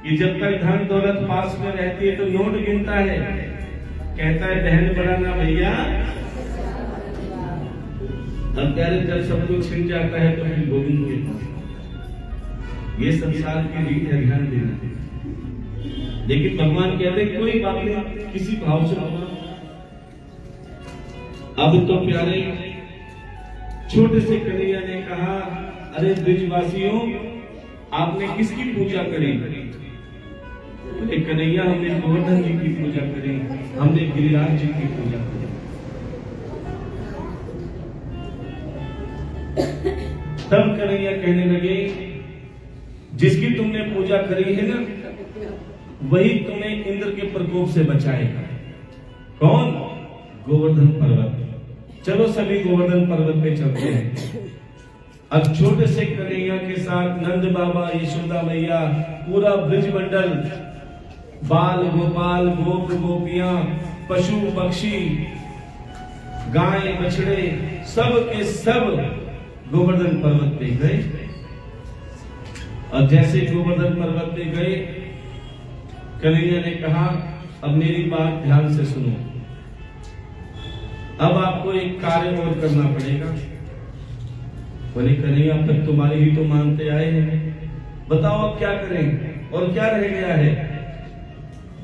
कि जब तक धन दौलत पास में रहती है तो नोट गिनता है कहता है बहन बढ़ाना भैया अब प्यारे जब सब कुछ छिन जाता है तो फिर गोविंद के पास ये संसार की रीत है ध्यान देना लेकिन भगवान कहते कोई बात नहीं किसी भाव से अब तो प्यारे छोटे से कन्हैया ने कहा अरे ब्रिजवासियों आपने किसकी पूजा करी? बोले कन्हैया हमने गोवर्धन जी की पूजा करी, हमने गिरिराज जी की पूजा करी। तब कन्हैया कहने लगे जिसकी तुमने पूजा करी है ना, वही तुम्हें इंद्र के प्रकोप से बचाएगा। कौन? गोवर्धन पर्वत। चलो सभी गोवर्धन पर्वत पे चलते हैं। अब छोटे से कन्हैया के साथ नंद बाबा, यशोदा मैया, पूरा ब्रिज मंडल, बाल गोपाल, गोप गोपियां, पशु पक्षी, गाय बछड़े, सब के सब गोवर्धन पर्वत पे गए। और जैसे गोवर्धन पर्वत पे गए, कन्हैया ने कहा अब मेरी बात ध्यान से सुनो, अब आपको एक कार्य और करना पड़ेगा। बोले कन्हैया अब तक तुम्हारी ही तो मानते आए हैं, बताओ अब क्या करें और क्या रह गया है?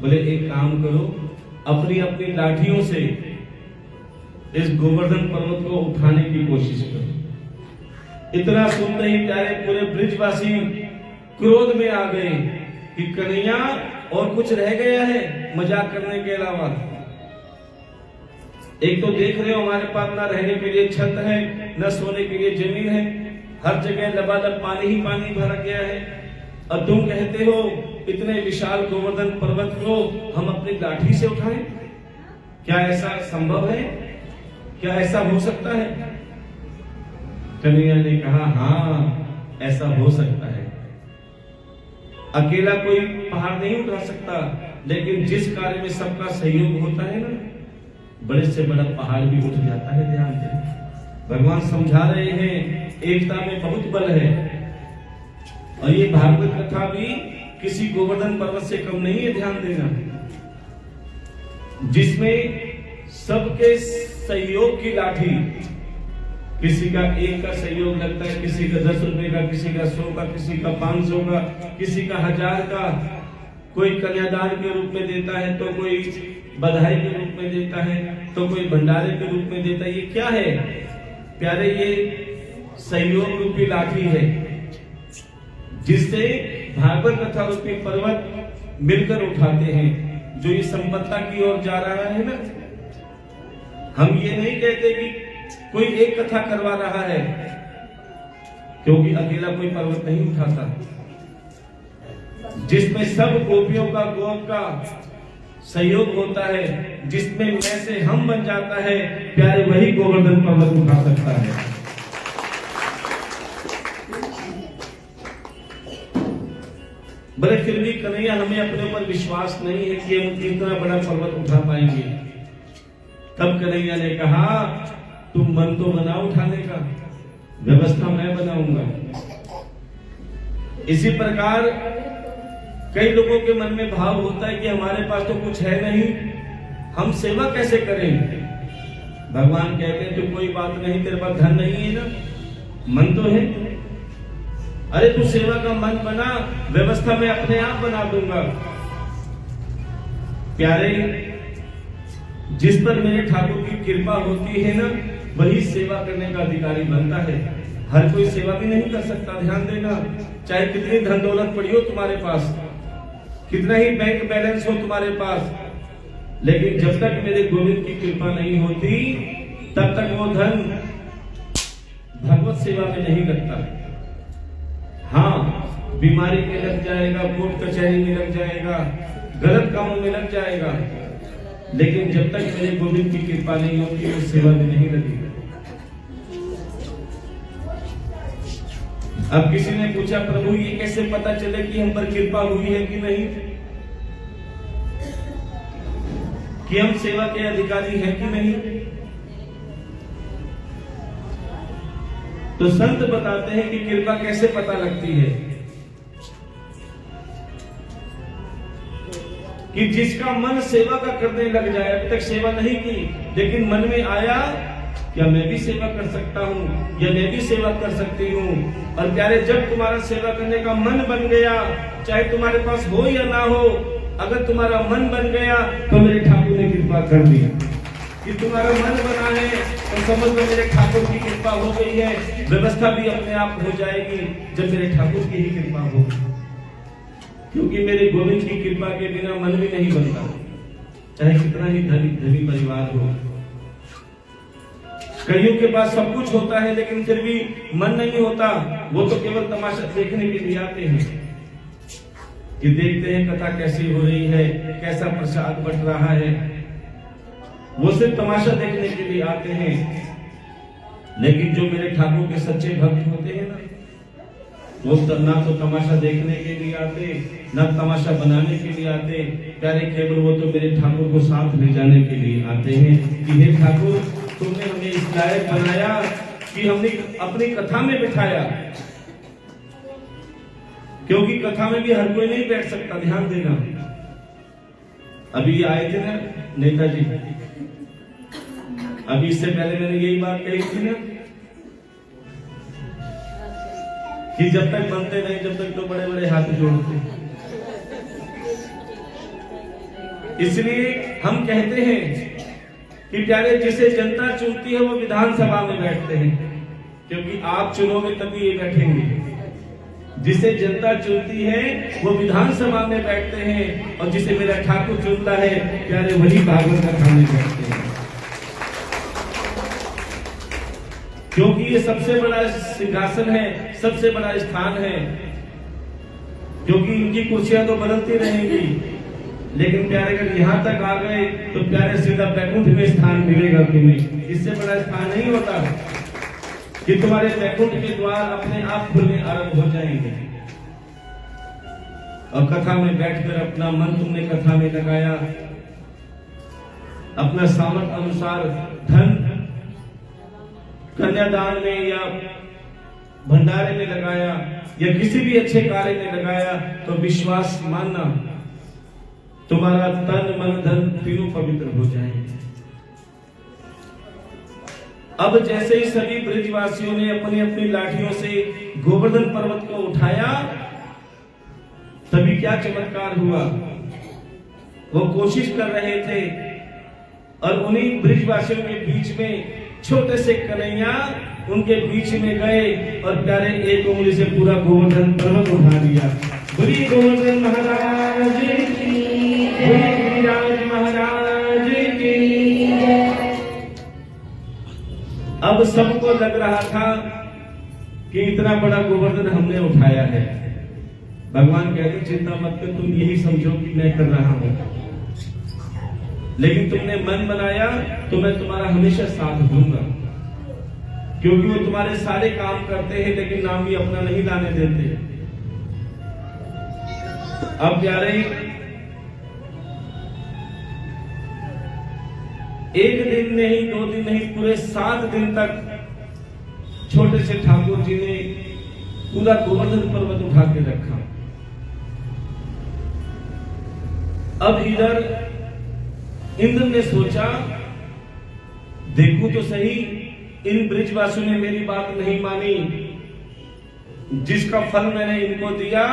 बोले एक काम करो, अपनी अपनी लाठियों से इस गोवर्धन पर्वत को उठाने की कोशिश करो। इतना सुनते ही प्यारे पूरे ब्रिजवासी क्रोध में आ गए कि कन्हैया और कुछ रह गया है मजाक करने के अलावा? एक तो देख रहे हो हमारे पास ना रहने के लिए छत है, न सोने के लिए जमीन है, हर जगह लबालब पानी ही पानी भरा गया है, और तुम कहते हो इतने विशाल गोवर्धन पर्वत को हम अपनी लाठी से उठाएं? क्या ऐसा संभव है? क्या ऐसा हो सकता है? कन्हैया ने कहा हाँ ऐसा हो सकता है। अकेला कोई पहाड़ नहीं उठा सकता, लेकिन जिस कार्य में सबका सहयोग होता है ना, बड़े से बड़ा पहाड़ भी उठ जाता है। ध्यान दें, भगवान समझा रहे हैं एकता में बहुत बल है। और ये भागवत कथा भी किसी गोवर्धन पर्वत से कम नहीं है, ध्यान देना, जिसमें सबके सहयोग की लाठी, किसी का 1 का सहयोग लगता है, किसी का 10 रुपए का, किसी का 100 का, किसी का 500 का, किसी का 1000 का, कोई कन्यादान के रूप में देता है, तो कोई बधाई के रूप में देता है, तो कोई भंडारे के रूप में देता है। ये क्या है प्यारे? ये सहयोग रूपी लाठी है, जिससे भागवत कथा रूपी पर्वत मिलकर उठाते हैं। जो ये संपत्ता की ओर जा रहा है ना, हम ये नहीं कहते कि कोई एक कथा करवा रहा है, क्योंकि अकेला कोई पर्वत नहीं उठाता। जिसमें सब गोपियों का, गोप का सहयोग होता है, जिसमें मैं से हम बन जाता है, प्यारे वही गोवर्धन पर्वत उठा सकता है। बड़े फिर भी कन्हैया हमें अपने ऊपर विश्वास नहीं है कि हम इतना बड़ा पर्वत उठा पाएंगे। तब कन्हैया ने कहा तुम मन तो बना उठाने का, व्यवस्था मैं बनाऊंगा। इसी प्रकार कई लोगों के मन में भाव होता है कि हमारे पास तो कुछ है नहीं, हम सेवा कैसे करें? भगवान कहते हैं तो कोई बात नहीं, तेरे पास धन नहीं है ना, मन तो है। अरे तू सेवा का मन बना, व्यवस्था मैं अपने आप बना दूंगा। प्यारे, जिस पर मेरे ठाकुर की कृपा होती है ना, वही सेवा करने का अधिकारी बनता है। हर कोई सेवा भी नहीं कर सकता, ध्यान देना। चाहे कितनी धन दौलत पड़ी हो तुम्हारे पास, कितना ही बैंक बैलेंस हो तुम्हारे पास, लेकिन जब तक मेरे गोविंद की कृपा नहीं होती, तब तक वो धन भगवत सेवा में नहीं लगता। हाँ, बीमारी में लग जाएगा, कोर्ट कचहरी में लग जाएगा, गलत कामों में लग जाएगा, लेकिन जब तक मेरे गोविंद की कृपा नहीं होती, वो सेवा में नहीं लगेगा। अब किसी ने पूछा प्रभु ये कैसे पता चले कि हम पर कृपा हुई है कि नहीं, कि हम सेवा के अधिकारी हैं कि नहीं? तो संत बताते हैं कि कृपा कैसे पता लगती है, कि जिसका मन सेवा का करने लग जाए, अभी तक सेवा नहीं की लेकिन मन में आया क्या मैं भी सेवा कर सकता हूँ, या मैं भी सेवा कर सकती हूँ। और प्यारे, जब तुम्हारा सेवा करने का मन बन गया, चाहे तुम्हारे पास हो या ना हो, अगर तुम्हारा मन बन गया तो मेरे ठाकुर ने कृपा कर दी। कि तुम्हारा मन बना है तो समझ लो मेरे ठाकुर की कृपा हो गई है, व्यवस्था भी अपने आप हो जाएगी जब मेरे ठाकुर की ही कृपा हो। क्योंकि मेरे गोविंद की कृपा के बिना मन भी नहीं बनता, चाहे कितना ही धनी परिवार हो। कईयों के पास सब कुछ होता है लेकिन फिर भी मन नहीं होता, वो तो केवल तमाशा देखने के लिए आते हैं कि देखते हैं कथा कैसी हो रही है, कैसा प्रसाद बट रहा है, वो सिर्फ तमाशा देखने के लिए आते हैं। लेकिन जो मेरे ठाकुर के सच्चे भक्त होते हैं ना, वो ना तो तमाशा देखने के लिए आते, ना तमाशा बनाने के लिए आते, प्यारे केवल वो तो मेरे ठाकुर को साथ ले जाने के लिए आते हैं कि हे ठाकुर तुमने हमें इस लायक बनाया कि हमने अपनी कथा में बिठाया। क्योंकि कथा में भी हर कोई नहीं बैठ सकता, ध्यान देना। अभी आए थे ना नेताजी, अभी इससे पहले मैंने यही बात कही थी ना कि जब तक बनते नहीं जब तक तो बड़े बड़े हाथ जोड़ते। इसलिए हम कहते हैं कि प्यारे जिसे जनता चुनती है वो विधानसभा में बैठते हैं, क्योंकि आप चुनोगे तभी ये बैठेंगे। जिसे जनता चुनती है वो विधानसभा में बैठते हैं, और जिसे मेरा ठाकुर चुनता है प्यारे वही भागवत कथा में बैठते हैं। क्योंकि ये सबसे बड़ा सिंहासन है, सबसे बड़ा स्थान है। क्योंकि इनकी कुर्सियां तो बदलती रहेंगी, लेकिन प्यारे अगर यहाँ तक आ गए तो प्यारे सीधा बैकुंठ में स्थान मिलेगा तुम्हें। इससे बड़ा स्थान नहीं होता कि तुम्हारे बैकुंठ के द्वार अपने आप खुलने आरंभ हो जाएंगे। और कथा में बैठकर अपना मन तुमने कथा में लगाया, अपना सामर्थ्य अनुसार धन कन्यादान में या भंडारे में लगाया या किसी भी अच्छे कार्य में लगाया, तो विश्वास मानना तुम्हारा तन मन धन तीनों पवित्र हो जाएंगे। अब जैसे ही सभी ब्रजवासियों ने अपनी अपनी लाठियों से गोवर्धन पर्वत को उठाया, तभी क्या चमत्कार हुआ। वो कोशिश कर रहे थे और उन्हीं ब्रजवासियों के बीच में छोटे से कन्हैया उनके बीच में गए और प्यारे एक उंगली से पूरा गोवर्धन पर्वत उठा लिया। बोलिए गोवर्धन महाराज की, गिरिराज महाराज की। अब सबको लग रहा था कि इतना बड़ा गोवर्धन हमने उठाया है। भगवान कहते चिंता मत कर, तुम यही समझो कि मैं कर रहा हूं, लेकिन तुमने मन बनाया तो मैं तुम्हारा हमेशा साथ दूंगा। क्योंकि वो तुम्हारे सारे काम करते हैं लेकिन नाम भी अपना नहीं लाने देते। अब प्यारे एक दिन नहीं, 2 दिन नहीं, पूरे 7 दिन तक छोटे से ठाकुर जी ने पूरा गोवर्धन पर्वत उठा के रखा। अब इधर इंद्र ने सोचा देखूं तो सही, इन ब्रजवासियों ने मेरी बात नहीं मानी, जिसका फल मैंने इनको दिया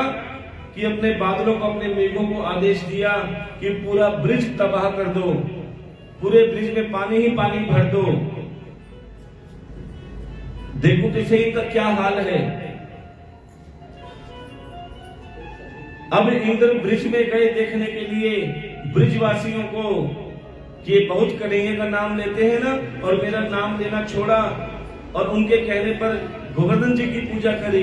कि अपने बादलों को, अपने मेघों को आदेश दिया कि पूरा ब्रिज तबाह कर दो, पूरे ब्रिज में पानी ही पानी भर दो। देखो तो सही इनका क्या हाल है। अब इंद्र ब्रिज में गए देखने के लिए ब्रिजवासियों को कि ये बहुत कन्हैया का नाम लेते हैं ना, और मेरा नाम लेना छोड़ा, और उनके कहने पर गोवर्धन जी की पूजा करी।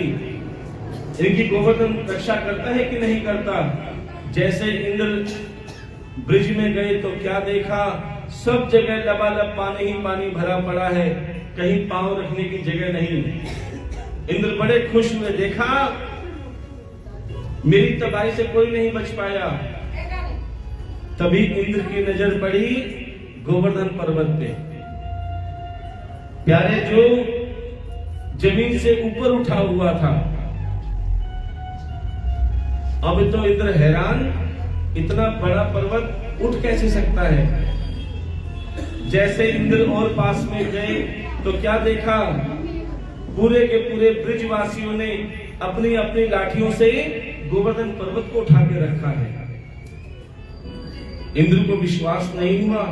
इनकी गोवर्धन रक्षा करता है कि नहीं करता। जैसे इंद्र ब्रिज में गए तो क्या देखा, सब जगह लबालब पानी ही पानी भरा पड़ा है, कहीं पांव रखने की जगह नहीं। इंद्र बड़े खुश हुए, देखा मेरी तबाही से कोई नहीं बच पाया। तभी इंद्र की नजर पड़ी गोवर्धन पर्वत पे। प्यारे जो जमीन से ऊपर उठा हुआ था, अब तो इंद्र हैरान, इतना बड़ा पर्वत उठ कैसे सकता है। जैसे इंद्र और पास में गए तो क्या देखा, पूरे के पूरे ब्रिजवासियों ने अपनी अपनी लाठियों से गोवर्धन पर्वत को उठा के रखा है। इंद्र को विश्वास नहीं हुआ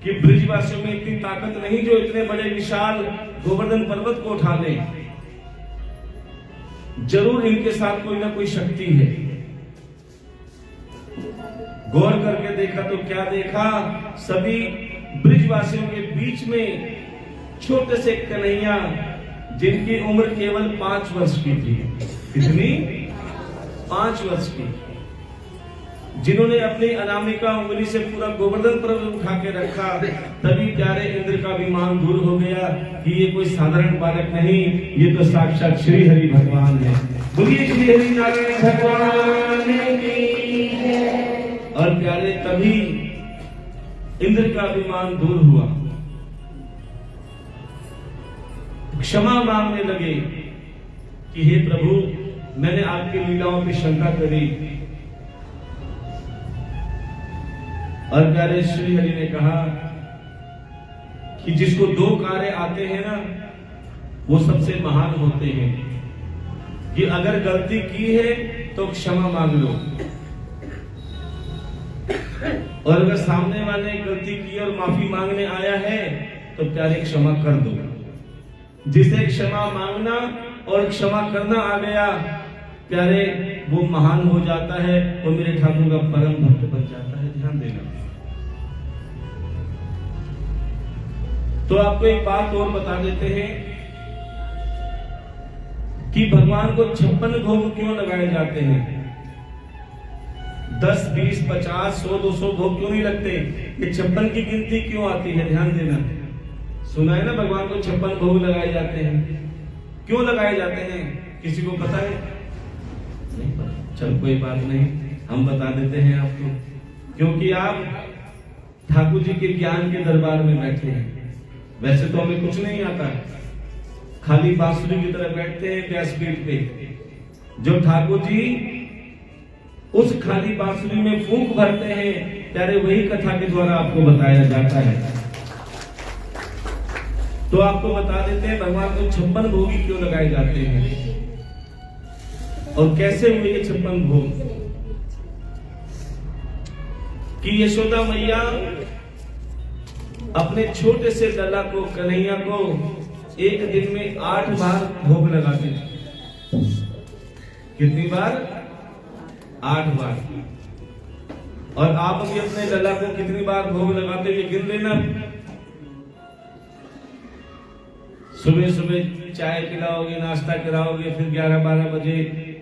कि ब्रिजवासियों में इतनी ताकत नहीं जो इतने बड़े विशाल गोवर्धन पर्वत को उठा ले। जरूर इनके साथ कोई ना कोई शक्ति है। गौर करके देखा तो क्या देखा, सभी ब्रिजवासियों के बीच में छोटे से कन्हैया जिनकी उम्र केवल 5 वर्ष की थी। कितनी? 5 वर्ष की, जिन्होंने अपनी अनामिका उंगली से पूरा गोवर्धन पर्वत उठा के रखा। तभी प्यारे इंद्र का अभिमान दूर हो गया कि ये कोई साधारण बालक नहीं, ये तो साक्षात श्री हरि भगवान है। बोलिए श्री हरि नारायण भगवान की जय। और प्यारे तभी इंद्र का अभिमान दूर हुआ, क्षमा मांगने लगे कि हे प्रभु, मैंने आपकी लीलाओं की शंका करी। और प्यारे श्री हरि ने कहा कि जिसको 2 कार्य आते हैं ना, वो सबसे महान होते हैं। कि अगर गलती की है तो क्षमा मांग लो, और अगर सामने वाले गलती की और माफी मांगने आया है तो प्यारे क्षमा कर दो। जिसे क्षमा मांगना और क्षमा करना आ गया प्यारे, वो महान हो जाता है, वो मेरे ठाकुर का परम भक्त बन जाता है। ध्यान देना। तो आपको एक बात और बता देते हैं कि भगवान को 56 भोग क्यों लगाए जाते हैं। 10, 20, 50, 100, 200 भोग क्यों नहीं लगते? ये 56 की गिनती क्यों आती है? ध्यान देना। सुना है ना, भगवान को 56 भोग लगाए जाते हैं। क्यों लगाए जाते हैं? किसी को पता है? नहीं पता। चल कोई बात नहीं, हम बता देते हैं आपको। क्योंकि आप ठाकुर जी के ज्ञान के दरबार में बैठे हैं। वैसे तो हमें कुछ नहीं आता, खाली बांसुरी की तरह बैठते हैं व्यासपीठ पे। जो ठाकुर जी उस खाली बांसुरी में फूंक भरते हैं, प्यारे वही कथा के द्वारा आपको बताया जाता है। तो आपको बता देते हैं भगवान को 56 भोग क्यों लगाए जाते हैं और कैसे हुए ये 56 भोग। कि यशोदा मैया अपने छोटे से लला को, कन्हैया को, एक दिन में 8 बार भोग लगाते थे। कितनी बार? 8 बार। और आप अभी अपने लला को कितनी बार भोग लगाते हुए गिन लेना। सुबह सुबह चाय पिलाओगे, नाश्ता कराओगे, फिर 11-12 बजे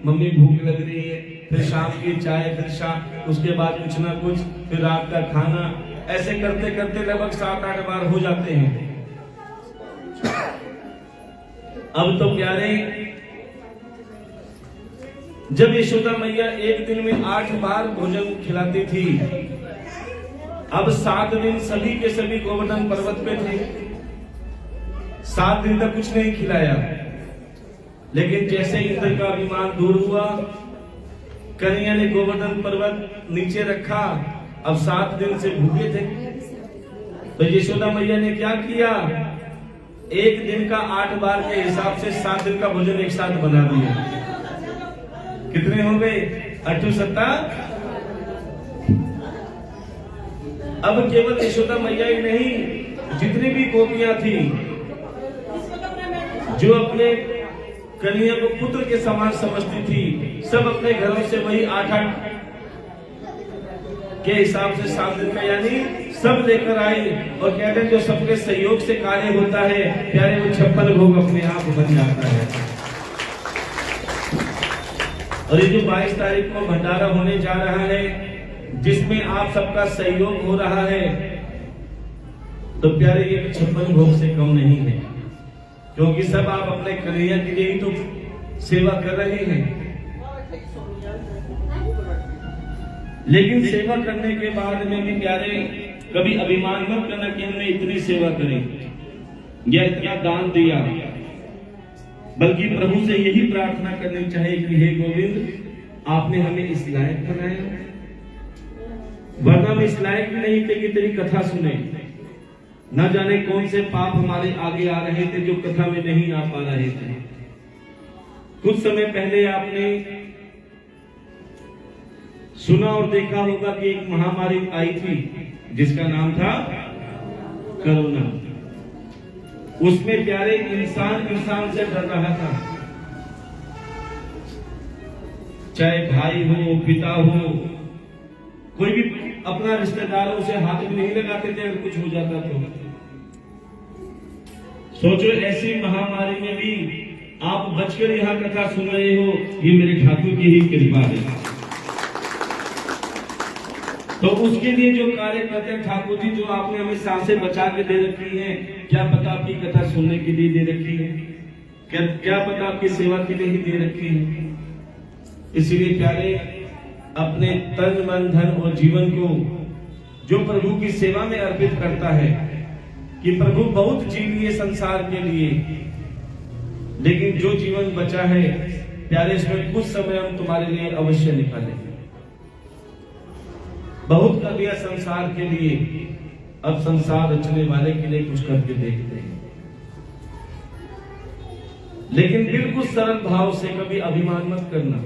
मम्मी भूख लग रही है, फिर शाम की चाय, फिर शाम, उसके बाद कुछ ना कुछ, फिर रात का खाना। ऐसे करते करते लगभग 7-8 बार हो जाते हैं। अब तो प्यारे, जब यशोदा मैया एक दिन में 8 बार भोजन खिलाती थी, अब 7 दिन सभी के सभी गोवर्धन पर्वत पे थे। 7 दिन तक कुछ नहीं खिलाया। लेकिन जैसे इंद्र का अभिमान दूर हुआ, कन्हैया ने गोवर्धन पर्वत नीचे रखा। अब 7 दिन से भूखे थे, तो यशोदा मैया ने क्या किया, एक दिन का 8 बार के हिसाब से 7 दिन का भोजन एक साथ बना दिया। कितने हो गए? 8 7। अब केवल यशोदा मैया ही नहीं, जितनी भी गोपियां थी जो अपने कन्हैया को पुत्र के समान समझती थी, सब अपने घरों से वही 8-8 के हिसाब से 7 दिन का यानी सब लेकर आए। और कहते हैं जो सबके सहयोग से कार्य होता है प्यारे, वो 56 भोग अपने आप बन जाता है। और ये जो 22 तारीख को भंडारा होने जा रहा है, जिसमें आप सबका सहयोग हो रहा है, तो प्यारे ये 56 भोग से कम नहीं है। क्योंकि सब आप अपने कन्हैया के लिए ही तो सेवा कर रहे हैं। लेकिन सेवा करने के बाद में भी प्यारे, कभी अभिमान मत करना कि हमने इतनी सेवा करी या इतना दान दिया, बल्कि प्रभु से यही प्रार्थना करनी चाहिए कि हे गोविंद, आपने हमें इस लायक बनाया, वरना हम इस लायक भी नहीं थे कि तेरी कथा सुने। न जाने कौन से पाप हमारे आगे आ रहे थे जो कथा में नहीं आ पा रहे थे। कुछ समय पहले आपने सुना और देखा होगा कि एक महामारी आई थी जिसका नाम था करुणा। उसमें प्यारे इंसान इंसान से डर रहा था, चाहे भाई हो, पिता हो, कोई भी अपना रिश्तेदारों से हाथ भी नहीं लगाते थे अगर कुछ हो जाता तो। सोचो ऐसी महामारी में भी आप बचकर यहाँ कथा सुन रहे हो, ये मेरे ठाकुर की ही कृपा है। तो उसके लिए जो कार्य करते हैं ठाकुर जी, जो आपने हमें सांसें बचा के दे रखी हैं, क्या पता आपकी कथा सुनने के लिए दे रखी है, क्या पता आपकी सेवा के लिए ही दे रखी है। इसीलिए प्यारे अपने तन मन धन और जीवन को जो प्रभु की सेवा में अर्पित करता है कि प्रभु बहुत जी लिए संसार के लिए, लेकिन जो जीवन बचा है प्यारे इसमें कुछ समय हम तुम्हारे लिए अवश्य निकालेंगे। बहुत कर दिया संसार के लिए, अब संसार रचने वाले के लिए कुछ करके देखते हैं। लेकिन बिल्कुल सरल भाव से कभी अभिमान मत करना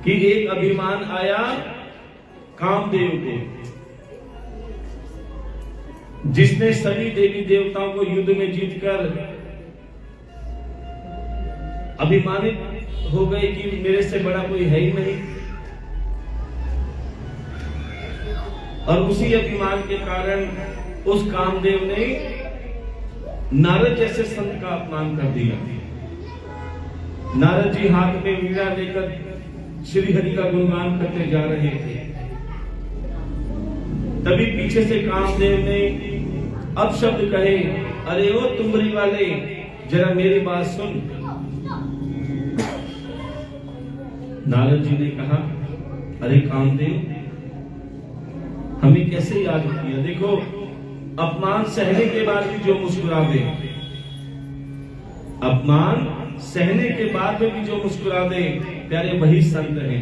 कि एक अभिमान आया कामदेव को, जिसने सभी देवी देवताओं को युद्ध में जीतकर अभिमानित हो गए कि मेरे से बड़ा कोई है ही नहीं, और उसी अभिमान के कारण उस कामदेव ने नारद जैसे संत का अपमान कर दिया। नारद जी हाथ में वीणा लेकर श्री हरि का गुणगान करते जा रहे थे, तभी पीछे से कामदेव ने अपशब्द कहे, अरे ओ तुमरी वाले जरा मेरी बात सुन। नारद जी ने कहा, अरे कामदेव हमें कैसे याद किया। देखो अपमान सहने के बाद भी जो मुस्कुरा दे, अपमान सहने के बाद में भी जो मुस्कुरा दे, प्यारे वही संत हैं।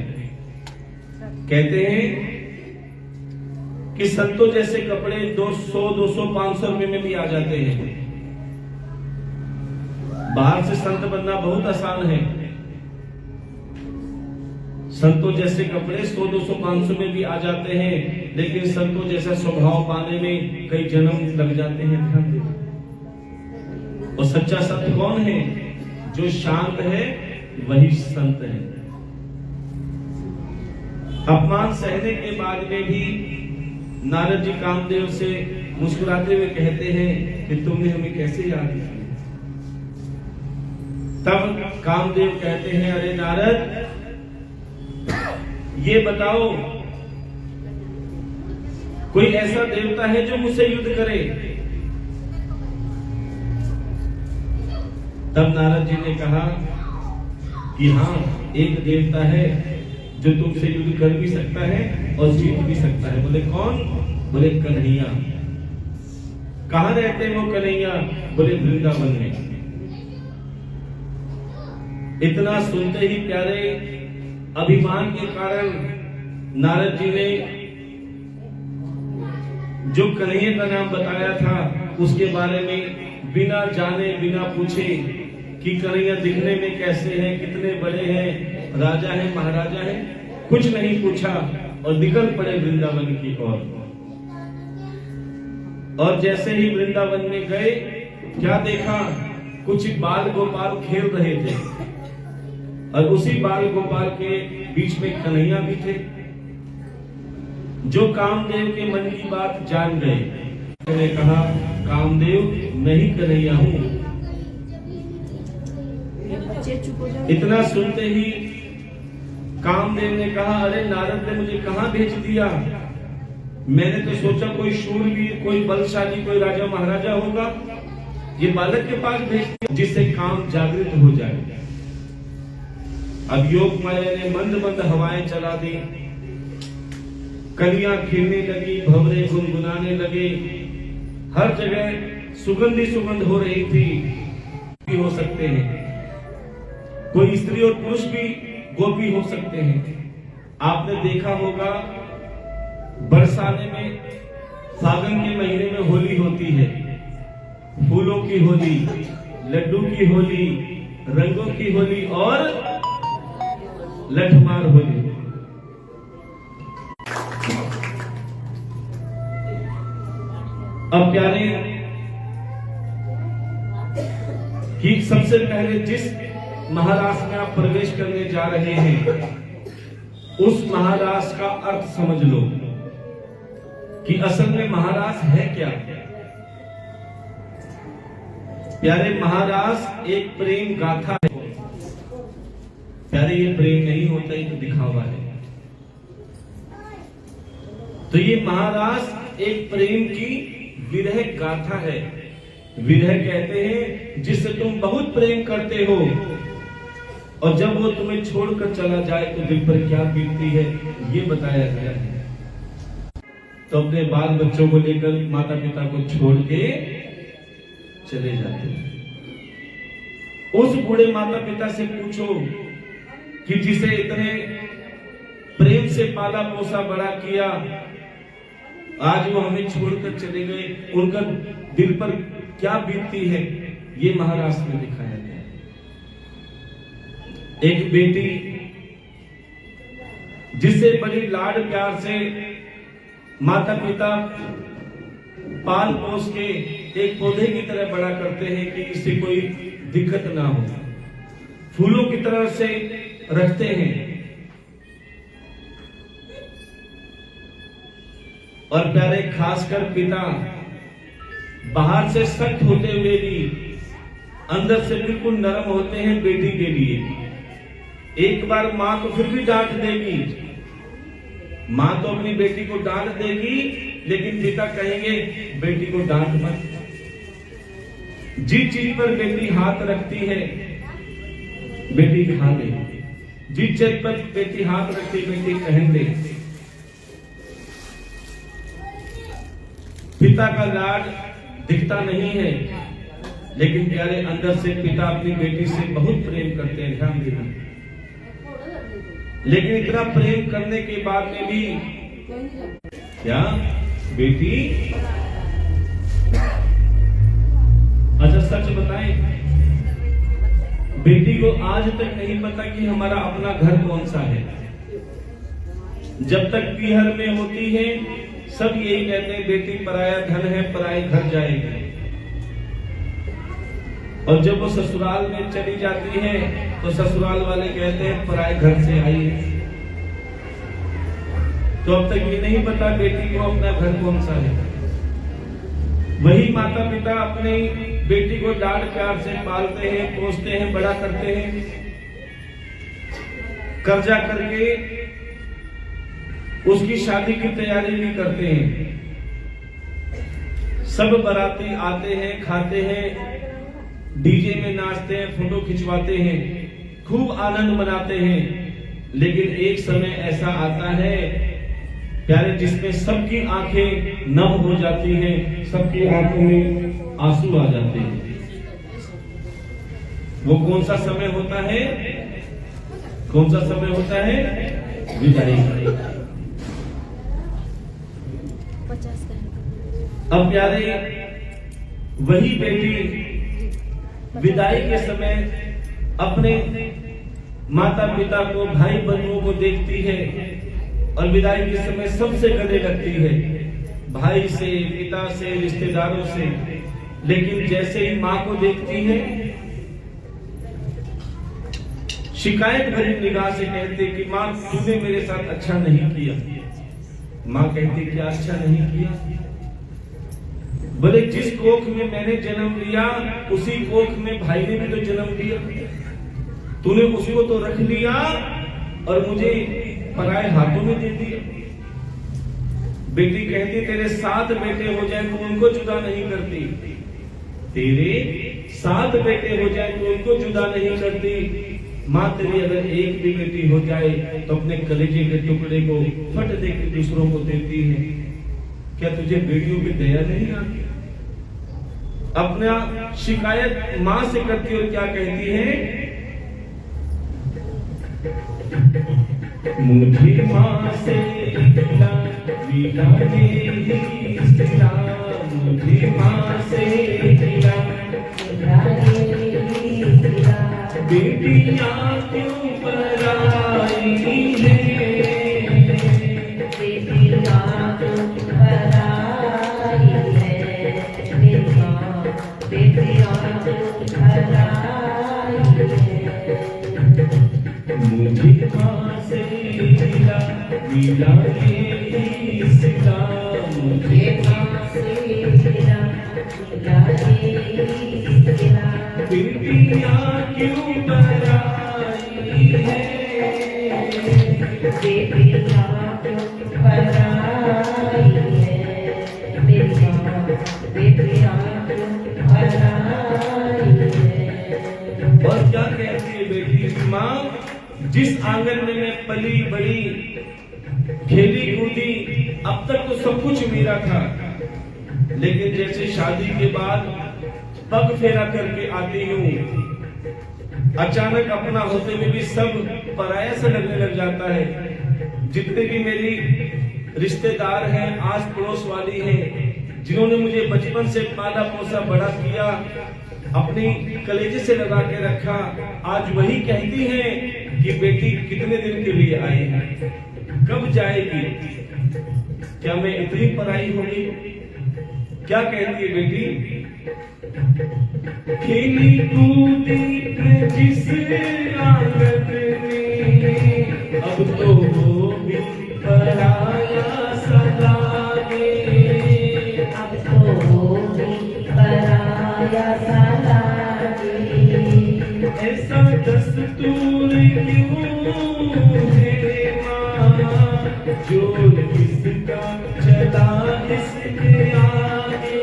कहते हैं कि संतों जैसे कपड़े 200, 200, 500 रुपए में भी आ जाते हैं। बाहर से संत बनना बहुत आसान है, संतों जैसे कपड़े 100, 200, 500 में भी आ जाते हैं, लेकिन संतों जैसा स्वभाव पाने में कई जन्म लग जाते हैं। ध्यान दें। और सच्चा संत कौन है? जो शांत है वही संत है। अपमान सहने के बाद में भी नारद जी कामदेव से मुस्कुराते हुए कहते हैं कि तुमने हमें कैसे याद किया। तब कामदेव कहते हैं, अरे नारद ये बताओ कोई ऐसा देवता है जो मुझसे युद्ध करे। तब नारद जी ने कहा कि हाँ, एक देवता है जो तुमसे युद्ध कर भी सकता है और जीत भी सकता है। बोले कौन? बोले कन्हैया। कहां रहते हैं वो कन्हैया? बोले वृंदावन में। इतना सुनते ही प्यारे अभिमान के कारण नारद जी ने जो कन्हैया का नाम बताया था उसके बारे में बिना जाने बिना पूछे कि कन्हैया दिखने में कैसे हैं, कितने बड़े हैं, राजा हैं, महाराजा हैं, कुछ नहीं पूछा और निकल पड़े वृंदावन की ओर। और जैसे ही वृंदावन में गए, क्या देखा? कुछ बाल गोपाल खेल रहे थे और उसी बाल गोपाल के बीच में कन्हैया भी थे, जो कामदेव के मन की बात जान गए। उन्होंने कहा, कामदेव मैं ही कन्हैया हूं। इतना सुनते ही कामदेव ने कहा, अरे नारद ने मुझे कहां भेज दिया? मैंने तो सोचा कोई शूरवीर, कोई बलशाली, कोई राजा महाराजा होगा, ये बालक के पास भेज दिया जिससे काम जागृत हो जाए। अब योग माया ने मंद मंद हवाएं चला दी, कलियां खिलने लगी, भंवरे गुनगुनाने लगे, हर जगह सुगंधी सुगंध हो रही थी। भी हो सकते हैं, कोई स्त्री और पुरुष भी गोपी हो सकते हैं। आपने देखा होगा बरसाने में, फागुन के महीने में होली होती है, फूलों की होली, लड्डू की होली, रंगों की होली और लठमार होली। 1 अब प्यारे कि सबसे पहले जिस महारास में आप प्रवेश करने जा रहे हैं उस महारास का अर्थ समझ लो कि असल में महारास है क्या। प्यारे महारास एक प्रेम गाथा है। प्यारे ये प्रेम नहीं होता, ये दिखावा है। तो ये महारास एक प्रेम की विरह गाथा है। विरह कहते हैं जिससे तुम बहुत प्रेम करते हो और जब वो तुम्हें छोड़कर चला जाए तो दिल पर क्या बीतती है, ये बताया गया है। तो अपने बाल बच्चों को लेकर माता पिता को छोड़ के चले जाते हैं। उस बूढ़े माता पिता से पूछो कि जिसे इतने प्रेम से पाला पोसा बड़ा किया, आज वो हमें छोड़कर चले गए, उनका दिल पर क्या बीतती है, ये महारास में दिखाया गया है। एक बेटी जिसे बड़ी लाड प्यार से माता पिता पाल पोस के एक पौधे की तरह बड़ा करते हैं कि इससे कोई दिक्कत ना हो, फूलों की तरह से रखते हैं। और प्यारे खासकर पिता बाहर से सख्त होते हुए भी अंदर से बिल्कुल नरम होते हैं बेटी के लिए। एक बार मां को फिर भी डांट देगी, मां तो अपनी बेटी को डांट देगी, लेकिन पिता कहेंगे बेटी को डांट मत। जिस चीज पर बेटी हाथ रखती है बेटी खा ले, जिस चीज पर बेटी हाथ रखती है बेटी पहन ले। पिता का लाड दिखता नहीं है, लेकिन प्यारे अंदर से पिता अपनी बेटी से बहुत प्रेम करते हैं, ध्यान देना। लेकिन इतना प्रेम करने के बाद में भी क्या बेटी, अच्छा सच बताएं, बेटी को आज तक नहीं पता कि हमारा अपना घर कौन सा है। जब तक पीहर में होती है सब यही कहते हैं बेटी पराया धन है, पराए घर जाएगी। और जब वो ससुराल में चली जाती है तो ससुराल वाले कहते हैं पराए घर से आई है। तो अब तक ये नहीं पता बेटी को अपना घर कौन सा है। वही माता पिता अपनी बेटी को लाड प्यार से पालते हैं, पोसते हैं, बड़ा करते हैं, कर्जा करके उसकी शादी की तैयारी भी करते हैं। सब बाराती आते हैं, खाते हैं, डीजे में नाचते हैं, फोटो खिंचवाते हैं, खूब आनंद मनाते हैं। लेकिन एक समय ऐसा आता है प्यारे जिसमें सबकी आंखें नम हो जाती हैं, सबकी आंखों में आंसू आ जाते हैं। वो कौन सा समय होता है? कौन सा समय होता है? विदाई का। अब प्यारे वही बेटी विदाई के समय अपने माता पिता को, भाई बंधुओं को देखती है और विदाई के समय सबसे गले लगती है, भाई से, पिता से, रिश्तेदारों से। लेकिन जैसे ही मां को देखती है शिकायत भरी निगाह से कहती कि मां तूने मेरे साथ अच्छा नहीं किया। मां कहती क्या अच्छा नहीं किया? बोले जिस कोख में मैंने जन्म लिया उसी कोख में भाई ने भी तो जन्म लिया, तूने उसको तो रख लिया और मुझे पराए हाथों में दे दिया। बेटी कहती तेरे 7 बेटे हो जाए तो उनको जुदा नहीं करती, तेरे 7 बेटे हो जाए तो उनको जुदा नहीं करती। मां तेरी अगर एक भी बेटी हो जाए तो अपने कलेजे के टुकड़े को फट दे के दूसरों को देती है। क्या तुझे बेटियों की दया नहीं आती? अपना शिकायत मां से करती और क्या कहती है? मुझे मां से मिला मुझे मां से मिला बेटियां क्यों पराई है, बेटियां क्यों पराई है। मिला ये सिला मुझे फिर पिया क्यों बनाई है और क्या कहती है बेटी माँ, जिस आंगन में मैं पली बड़ी खेली कूदी अब तक तो सब कुछ मेरा था, लेकिन जैसे शादी के बाद पग फेरा करके आती हूँ अचानक अपना होते हुए भी सब पराया सा लगने लग जाता है। जितने भी मेरी रिश्तेदार हैं, आस पड़ोस वाली हैं, जिन्होंने मुझे बचपन से पाला पोसा बड़ा किया, अपनी कलेजे से लगा के रखा, आज वही कहती हैं कि बेटी कितने दिन के लिए आई है, कब जाएगी, क्या मैं इतनी पराई होगी। क्या कहती है बेटी, खेली कूदी जिस आंगन में अब तो वो भी पराया सा लागे, अब तो वो भी पराया सा लागे। ऐसा दस्तूर क्यों है माँ, जोर किसका चला इसके आगे,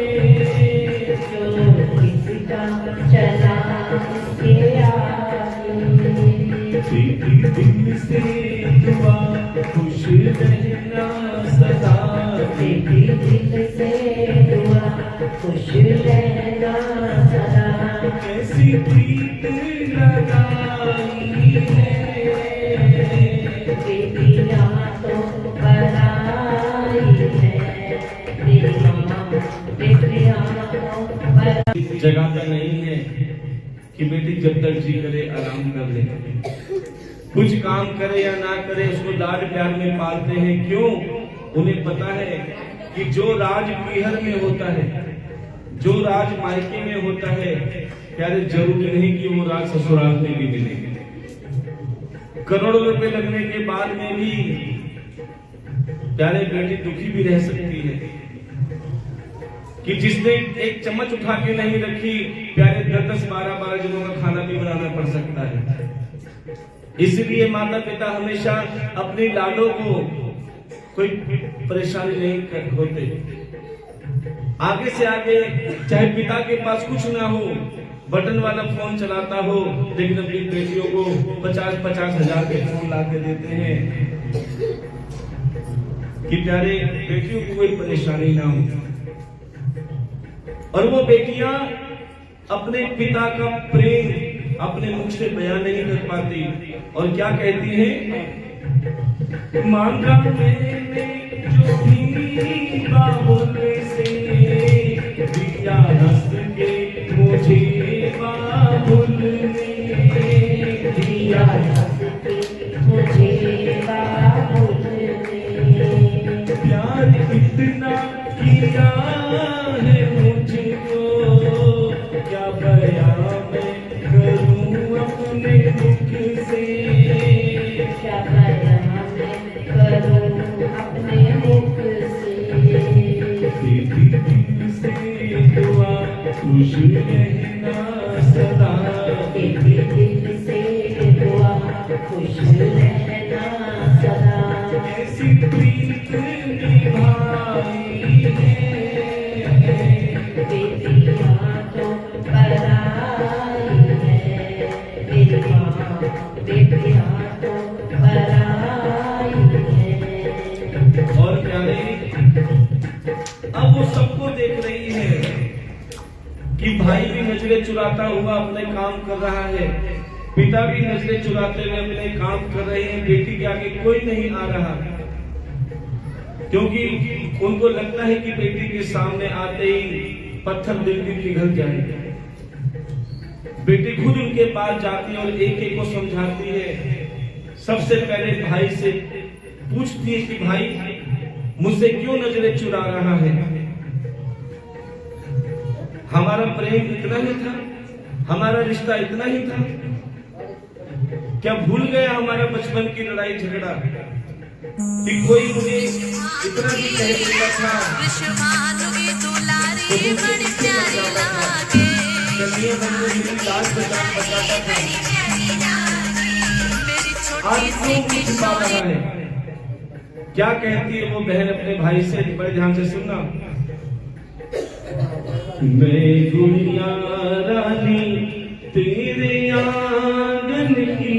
चला इसके आगे। दिल से दुआ खुश रहना सदा, दिल से दुआ खुश रहना सदा। कैसी प्रीत लगाई है, बेटियां तो पराई है, मेरी माँ बेटियां तो पराई। जगह का नहीं है कि बेटी जब तक जी करे आराम कर ले, कुछ काम करे या ना करे उसको लाड प्यार में पालते हैं। क्यों? उन्हें पता है कि जो राज पीहर में होता है, जो राज मायके में होता है, प्यारे जरूरी नहीं कि वो राज ससुराल में भी मिले। करोड़ों रुपए लगने के बाद में भी प्यारे बेटी दुखी भी रह सकती है कि जिसने एक चम्मच उठा के नहीं रखी, प्यारे 10-10, 12-12 जनों का खाना भी बनाना पड़ सकता है। इसलिए माता पिता हमेशा अपनी लाडों को कोई परेशानी नहीं होते। आगे से आगे चाहे पिता के पास कुछ ना हो, बटन वाला फोन चलाता हो, लेकिन अपनी बेटियों को 50-50 हजार के फोन ला के देते हैं कि प्यारे बेटियों को कोई परेशानी ना हो। और वो बेटियां अपने पिता का प्रेम अपने मुख से बयान नहीं कर पाती, और क्या कहती हैं, मांगा मैंने जो भी बाबुल से, दिया हंस के मुझे बाबुल ने, दिया हंस के मुझे बाबुल ने। प्यार इतना किया है मुझको, क्या बयां मैं करूं अपने मुख से, क्या बयां मैं करूं अपने मुख से। बेटी दिल से दुआ खुश रहना सदा, बेटी दिल से दुआ खुश रहना सदा। ऐसी प्रीत निभाई है, बेटियां तो पराई है, मेरी माँ बेटियां तो पराई है। और प्यारे अब वो सबको देख रही है कि भाई भी नजरें चुराता हुआ अपने काम कर रहा है, पिता भी नजरें चुराते हुए अपने काम कर रहे हैं, बेटी के आगे कोई नहीं आ रहा, क्योंकि उनको लगता है कि बेटी के सामने आते ही पत्थर दिल भी पिघल जाएगा। बेटी खुद उनके पास जाती है और एक एक को समझाती है। सबसे पहले भाई से पूछती है कि भाई मुझसे क्यों नजरें चुरा रहा है, हमारा प्रेम इतना ही था, हमारा रिश्ता इतना ही था, क्या भूल गया हमारा बचपन की लड़ाई झगड़ा, कि कोई मुझे इतना भी कह देता था तो मुझसे नीचे मर जाता था, कन्हैया मन में मेरी लाज बचाता था। आज क्यों कुछ पा रहा है? क्या कहती है वो बहन अपने भाई से? बड़े ध्यान से सुनना। मैं गुड़िया रानी तेरे आंगन की,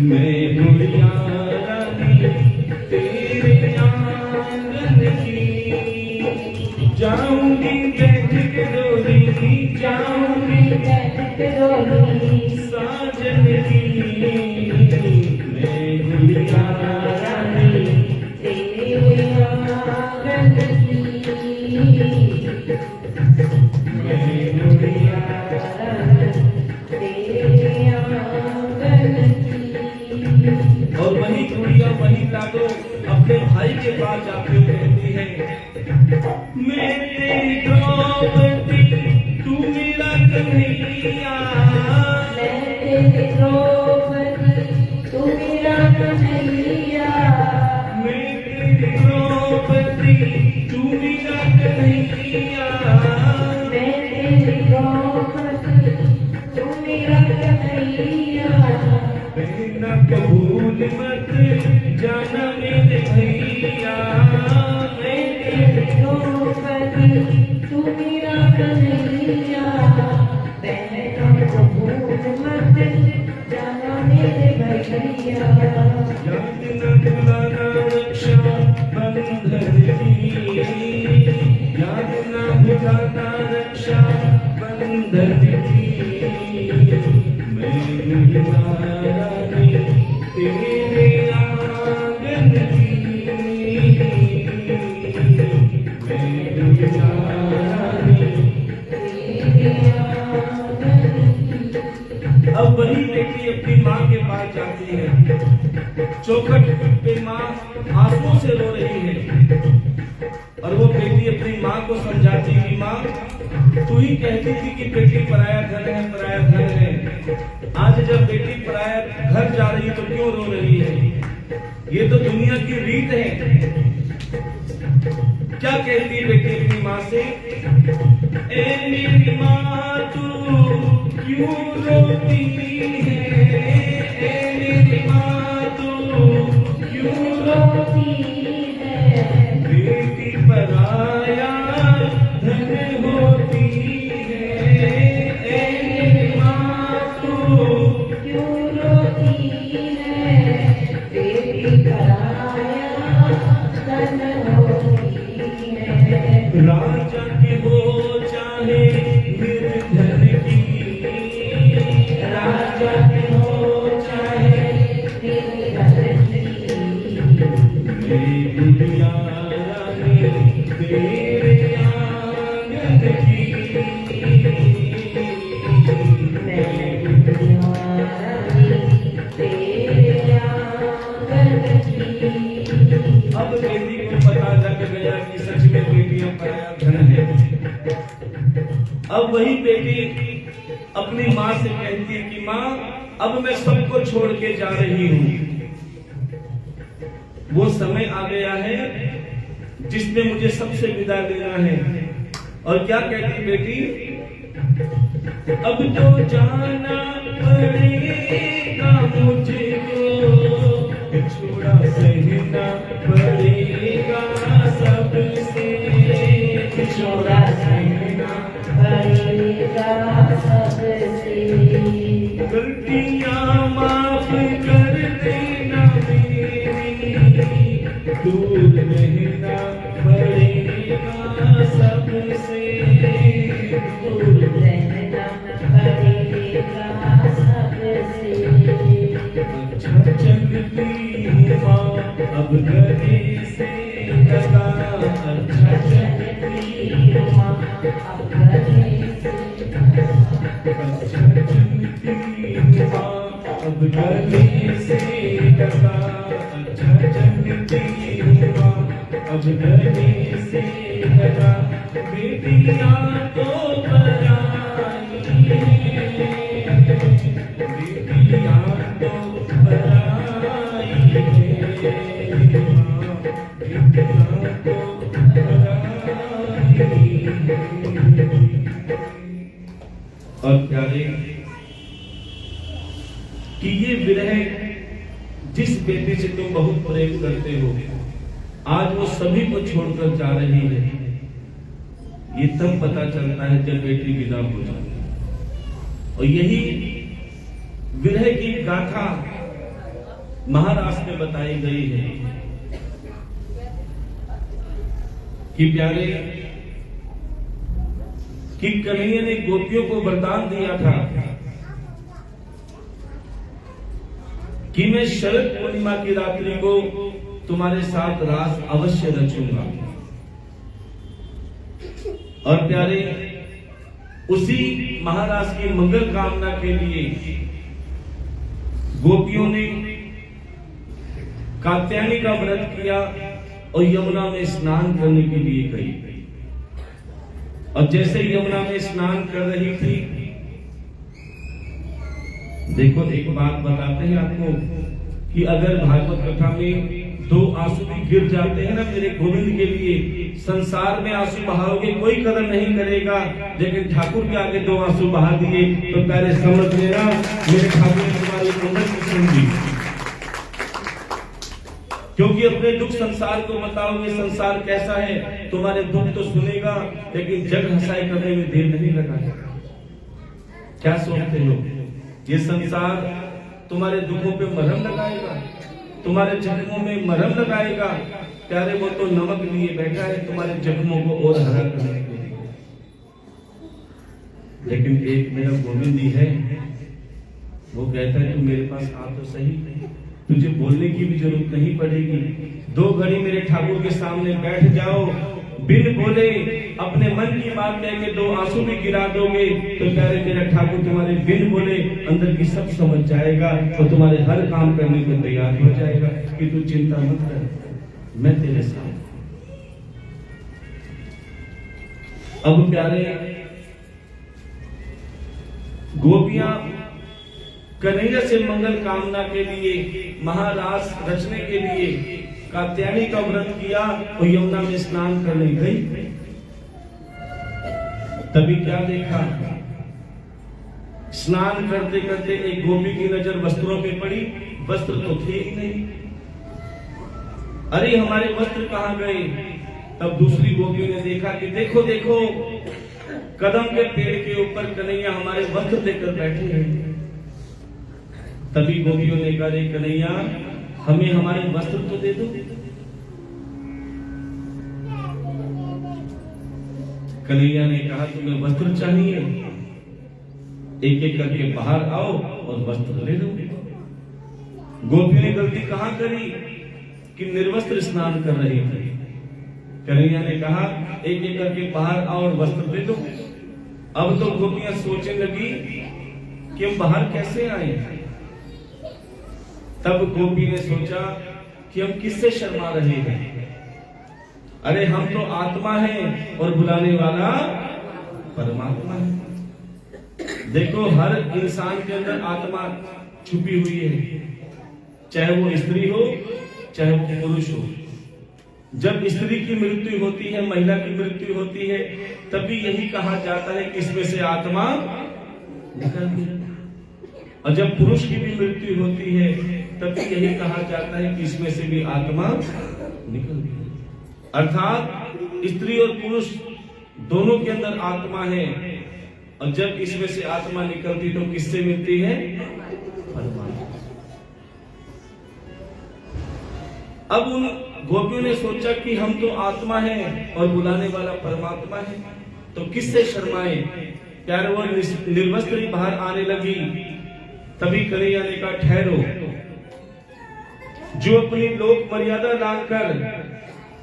मैं गुड़िया रानी तेरे आंगन की, जाऊंगी बैठ के डोली, जाऊंगी बैठ के डोली साजन की, मैं गुड़िया रानी तेरे आंगन की, मैं गुड़िया तेरे आंगन की। और वही गुड़िया वही लाडो अपने भाई के पास जाके कहती है, मैं तेरी द्रौपदी तू मेरा कन्हैया, मैं तेरी द्रौपदी तू मेरा कन्हैया, मैं तेरी द्रौपदी तू मेरा कन्हैया, मैं तेरी द्रौपदी तू मेरा कन्हैया, कहना कबूल मत जाना मेरे भैया, मैं तेरी द्रौपदी तू मेरा कन्हैया, कहना कबूल मत जाना मेरे भैया, याद न भुलाना रक्षा बंधन की, याद न भुलाना रक्षा बंधन की, मैं गुड़िया रानी तेरे आंगन की, मैं गुड़िया रानी तेरे आंगन की। अब वही बेटी अपनी माँ के पास जाती है, चौखट पे माँ आंसुओं से रो रही है, और वो बेटी अपनी माँ को समझाती कि माँ तू ही कहती थी कि बेटी पराया घर है, पराया घर है, आज जब बेटी पराया घर जा रही तो क्यों रो रही है? ये तो दुनिया की रीत है। क्या कहती है बेटी अपनी माँ से? ए मेरी माँ तू क्यों रोती है, ए मेरी माँ तू क्यों रोती है, बेटी पराया धन होती है, ए मेरी माँ तू क्यों रोती है, बेटी पराया धन होती है, राजा की हो चाहे निर्धन की, राजा की हो चाहे निर्धन की, मैं गुड़िया रानी तेरे आंगन की, मैं गुड़िया रानी तेरे आंगन की। अब बेटी को पता लग गया कि सच में बेटियां पराया धन है। अब वही बेटी अपनी माँ से कहती है कि माँ अब मैं सबको छोड़ के जा रही हूँ, वो समय आ गया है जिसमें मुझे सबसे विदा लेना है। और क्या कहती बेटी? अब तो जाना पड़ेगा मुझको, छोड़ा सहना पड़ेगा सबसे, छोड़ा सहना पड़ेगा सबसे, गलतियाँ माफ कर देना मेरी, दूर रहना पड़ेगा सबसे, दूर रहना पड़ेगा सबसे। अच्छा चलती माँ अब गले से लगा, अच्छा चलती माँ अब गले से लगा, अच्छा चलती माँ अब गले से लगा, अच्छा चलती माँ अब गले से लगा, बेटियाँ तो पराई हैं, बेटियाँ तो पराई और प्यारे कि ये विरह जिस बेटी से तुम बहुत प्रेम करते हो आज वो सभी को छोड़कर जा रही है, ये तब पता चलता है जब बेटी विदा हो जाती है। और यही विरह की गाथा महाराष्ट्र में बताई गई है कि प्यारे कि कन्हैया ने गोपियों को वरदान दिया था कि मैं शरद पूर्णिमा की रात्रि को तुम्हारे साथ रास अवश्य रचूंगा। और प्यारे उसी महाराज की मंगल कामना के लिए गोपियों ने कात्यायनी का व्रत किया और यमुना में स्नान करने के लिए गई। और जैसे यमुना में स्नान कर रही थी, देखो एक बात बताते हैं आपको कि अगर भागवत कथा में दो आंसू भी गिर जाते हैं ना मेरे गोविंद के लिए, संसार में आंसू बहाओगे कोई कदर नहीं करेगा, लेकिन ठाकुर के आगे दो आंसू बहा दिए तो पहले समझ लेना मेरे ठाकुर ने तुम्हारी मंगल की सुन। क्योंकि अपने दुख संसार को बताओगे संसार कैसा है, तुम्हारे दुख तो सुनेगा लेकिन जग हंसाई करने में देर नहीं लगाएगा। क्या सोचते हो ये संसार तुम्हारे दुखों पे मरहम लगाएगा, तुम्हारे जख्मों में मरहम लगाएगा? प्यारे वो तो नमक लिए बैठा है तुम्हारे जख्मों को और हरा करने के लिए। लेकिन एक मेरा गोविंद ही है, वो कहता है तू मेरे पास आ तो सही, तुझे बोलने की भी जरूरत नहीं पड़ेगी, दो घड़ी मेरे ठाकुर के सामने बैठ जाओ, बिन बोले अपने मन की बात कह के दो आंसू भी गिरा दोगे तो प्यारे मेरा ठाकुर तुम्हारे बिन बोले अंदर की सब समझ जाएगा और तुम्हारे हर काम करने को तैयार हो जाएगा कि तू चिंता मत कर, मैं तेरे साथ। अब प्यारे गोपियां कन्हैया से मंगल कामना के लिए महारास रचने के लिए कात्यायनी का व्रत किया और यमुना में स्नान करने गई। तभी क्या देखा, स्नान करते करते एक गोपी की नजर वस्त्रों पे पड़ी, वस्त्र तो थे ही नहीं। अरे हमारे वस्त्र कहां गए? तब दूसरी गोपी ने देखा कि देखो देखो कदम के पेड़ के ऊपर कन्हैया हमारे वस्त्र लेकर बैठे हैं। तभी गोपियों ने कहा कन्हैया हमें हमारे वस्त्र तो दे दो। कन्हैया ने कहा तुम्हें वस्त्र चाहिए, एक एक करके बाहर आओ और वस्त्र ले लो। गोपियों ने गलती कहां करी कि निर्वस्त्र स्नान कर रही थी। कन्हैया ने कहा एक एक करके बाहर आओ और वस्त्र ले लो। अब तो गोपियां सोचने लगी कि हम बाहर कैसे आए। तब गोपी ने सोचा कि हम किससे शर्मा रहे हैं, अरे हम तो आत्मा हैं और बुलाने वाला परमात्मा है। देखो हर इंसान के अंदर आत्मा छुपी हुई है, चाहे वो स्त्री हो चाहे वो पुरुष हो। जब स्त्री की मृत्यु होती है, महिला की मृत्यु होती है, तभी यही कहा जाता है कि इसमें से आत्मा निकल गई। और जब पुरुष की भी मृत्यु होती है तभी यही कहा जाता है कि इसमें से भी आत्मा निकल गई। अर्थात स्त्री और पुरुष दोनों के अंदर आत्मा है, और जब इसमें से आत्मा निकलती तो किससे मिलती है? परमात्मा। अब उन गोपियों ने सोचा कि हम तो आत्मा है और बुलाने वाला परमात्मा है, तो किससे शर्माए? प्यारे वो निर्वस्त्र बाहर आने लगी। तभी कन्हैया ने कहा ठहरो, जो अपनी लोक मर्यादा लाकर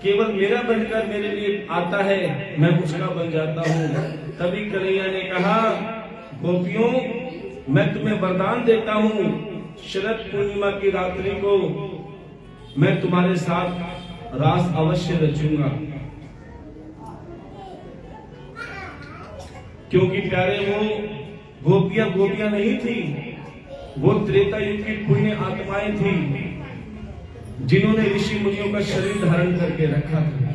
केवल मेरा बनकर मेरे लिए आता है मैं उसका बन जाता हूं। तभी कन्हैया ने कहा गोपियों मैं तुम्हें वरदान देता हूं, शरद पूर्णिमा की रात्रि को मैं तुम्हारे साथ रास अवश्य रचूंगा। क्योंकि प्यारे वो गोपियां नहीं थी, वो त्रेता युग की पुण्य आत्माएं थी जिन्होंने ऋषि मुनियों का शरीर धारण करके रखा था।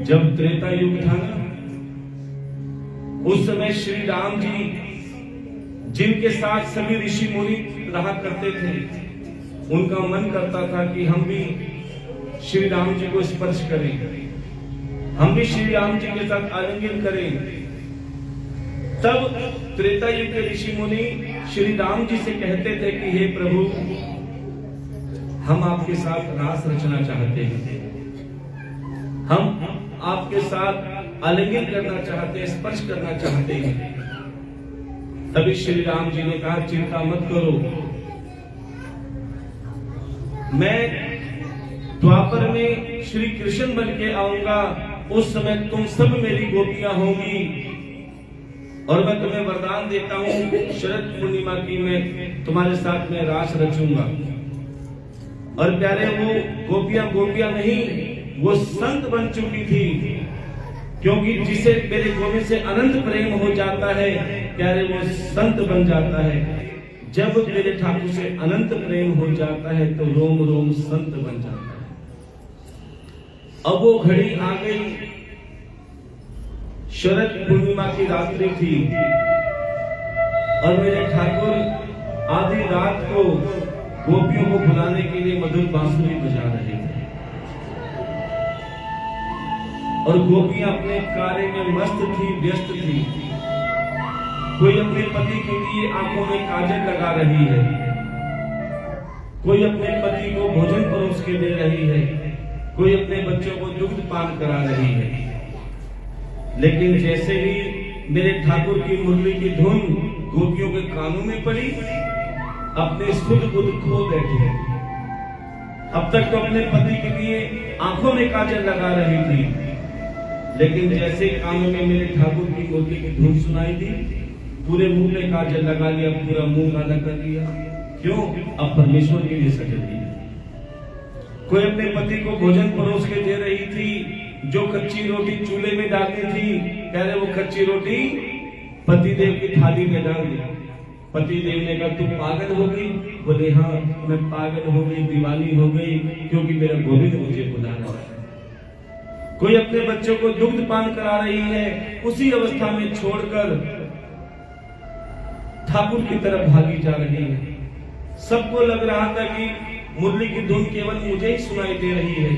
जब त्रेता युग था ना, उस समय श्री राम जी जिनके साथ सभी ऋषि मुनि रहा करते थे, उनका मन करता था कि हम भी श्री राम जी को स्पर्श करें, हम भी श्री राम जी के साथ आलिंगन करें। तब त्रेता युग के ऋषि मुनि श्री राम जी से कहते थे कि हे प्रभु, हम आपके साथ रास रचना चाहते हैं, हम आपके साथ आलिंगन करना चाहते हैं, स्पर्श करना चाहते हैं। तभी श्री राम जी ने कहा, चिंता मत करो, मैं द्वापर में श्री कृष्ण बन के आऊंगा, उस समय तुम सब मेरी गोपियां होंगी और मैं तुम्हें वरदान देता हूं, शरद पूर्णिमा की मैं तुम्हारे साथ में रास रचूंगा। और प्यारे, वो गोपियां नहीं, वो संत बन चुकी थी, क्योंकि जिसे मेरे गोविंद से अनंत प्रेम हो जाता है प्यारे, वो संत बन जाता है। जब मेरे ठाकुर से अनंत प्रेम हो जाता है तो रोम रोम संत बन जाता है। अब वो घड़ी आ गई, शरद पूर्णिमा की रात्रि थी और मेरे ठाकुर आधी रात को गोपियों को बुलाने के लिए मधुर बांसुरी बजा रहे थे और गोपियां अपने कार्य में मस्त थी, व्यस्त थी। कोई अपने पति के लिए आंखों में काजल लगा रही है, कोई अपने पति को भोजन परोस के दे रही है, कोई अपने बच्चों को दुग्ध पान करा रही है। लेकिन जैसे ही मेरे ठाकुर की मुरली की धुन गोपियों के कानों में पड़ी, अपने सुध बुध खो बैठे। अब तक तो अपने पति के लिए आंखों में काजल लगा रही थी, लेकिन जैसे कानों में मेरे ठाकुर की मुरली की धुन सुनाई दी, पूरे मुंह में काजल लगा लिया, पूरा मुंह काला कर लिया। क्यों? अब परमेश्वर के लिए सजग थी। कोई अपने पति को भोजन परोस के दे रही थी, जो कच्ची रोटी चूल्हे में डालती थी, कह रहे वो कच्ची रोटी पतिदेव की थाली में डाल दी। पतिदेव ने कहा, तू पागल हो गई? बोले हाँ, मैं पागल हो गई, दीवानी हो गई, क्योंकि मेरा गोविंद मुझे बुला रहा है। कोई अपने बच्चों को दुग्ध पान करा रही है, उसी अवस्था में छोड़कर ठाकुर की तरफ भागी जा रही है। सबको लग रहा था कि मुरली की धुन केवल मुझे ही सुनाई दे रही है,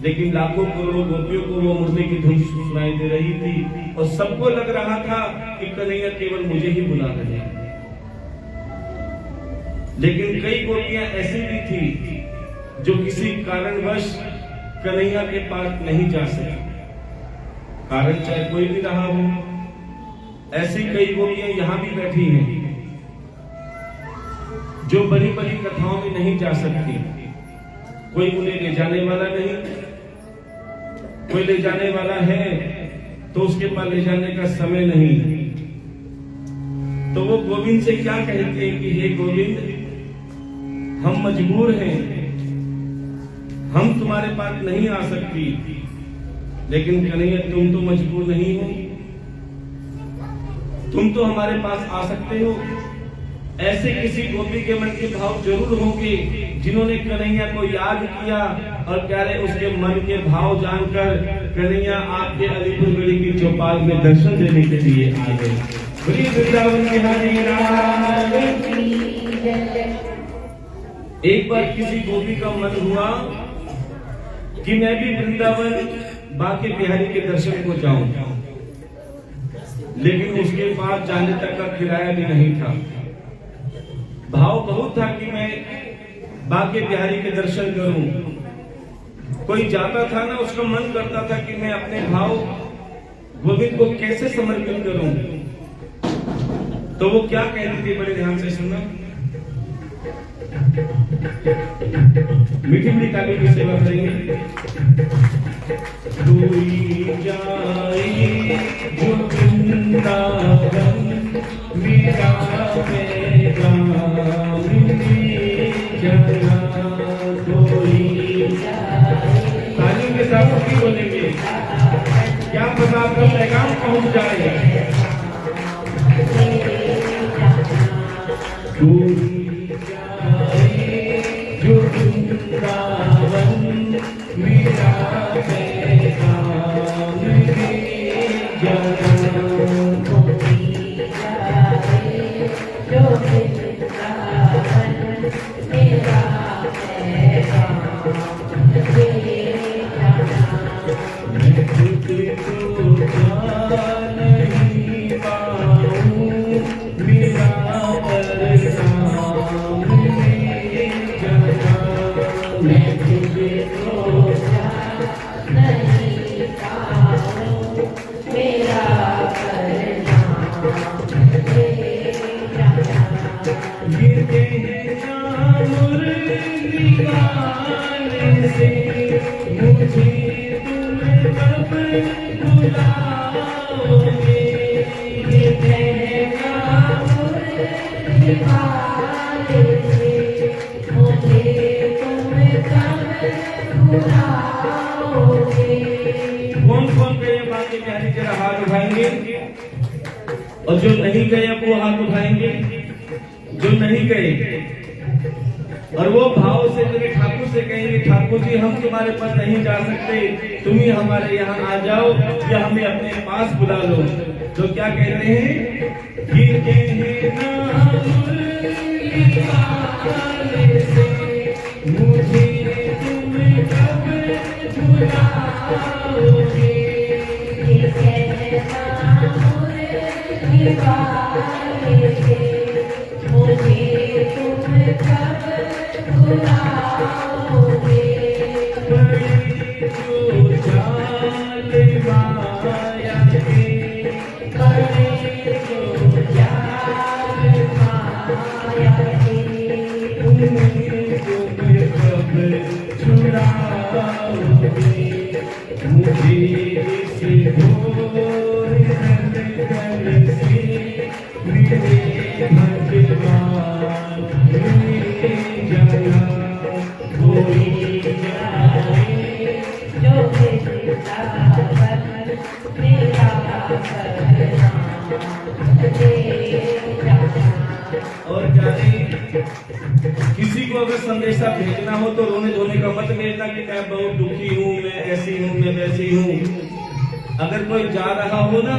लेकिन लाखों करोड़ों गोपियों को वो मुरली की धुन सुनाई दे रही थी और सबको लग रहा था कि कन्हैया केवल मुझे ही बुला रहे हैं। लेकिन कई गोपियां ऐसी भी थी जो किसी कारणवश कन्हैया के पास नहीं जा सकी, कारण चाहे कोई भी रहा हो। ऐसी कई गोपियां यहां भी बैठी हैं जो बड़ी बड़ी कथाओं में नहीं जा सकती। कोई उन्हें ले जाने वाला नहीं, कोई ले जाने वाला है तो उसके पास ले जाने का समय नहीं। तो वो गोविंद से क्या कहते हैं कि हे गोविंद, हम मजबूर हैं, हम तुम्हारे पास नहीं आ सकती। लेकिन कन्हैया, तुम तो मजबूर नहीं हो, तुम तो हमारे पास आ सकते हो। ऐसे किसी गोपी के मन के भाव जरूर होंगे जिन्होंने कन्हैया को याद किया और कह रहे उसके मन के भाव जानकर कन्हैया आपके अलीपुर गली की चौपाल में दर्शन देने के लिए आ गए। वृंदावन बिहारी राम। एक बार किसी गोपी का मन हुआ कि मैं भी वृंदावन बाके बिहारी के दर्शन को जाऊं, लेकिन उसके पास जाने तक का किराया भी नहीं था। भाव बहुत था कि मैं बाके बिहारी के दर्शन करूं। कोई जाता था ना, उसका मन करता था कि मैं अपने भाव गोविंद को कैसे समर्पित करूं। तो वो क्या कहती थी, बड़े ध्यान से सुनना। मीठी मीठी ताली की सेवा करेंगे। दूरी जाए जो वृंदावन मीरा में तालियों के साथ सभी बोलेंगे, क्या पता आपका पैगाम पहुंच जाए। दूरी जाए जो वृंदावन मीरा पैगाम मैं तुझको नहीं पाऊं, मेरा करना तेरा गिरते हैं मुरली गाने से, मुझे तुम कब बुलाओगे। ये कहना मुरली गाने से, मुझे तुम कब बुलाओगे। कौन कौन गए बाकी प्यारी जरा हाथ उठाएंगे, और जो नहीं गए वो हाथ उठाएंगे। जो नहीं गए और वो भाव से मेरे ठाकुर से कहेंगे, ठाकुर जी हम तुम्हारे पास नहीं जा सकते, तुम ही हमारे यहाँ आ जाओ या हमें अपने पास बुला लो। तो क्या कहते हैं, गिरते हैं मुरली गाने से, मुझे तुम कब बुलाओगे। ये कहना मुरली गाने से, मुझे तुम कब बुलाओगे। बड़े जो जाल माया के, बड़े जो जाल माया के, उन्हें तुम कब छुड़ाओगे। मुझे इस घोर दलदल से मेरे भगवान ले जाना। कोई जाए जो वृंदावन मेरा करना ले जाना। और जाने किसी को अगर संदेशा भेजना हो तो रोने धोने का मत भेजना कि मैं बहुत दुखी हूँ, मैं ऐसी हूँ, मैं वैसी हूँ। अगर कोई जा रहा हो ना,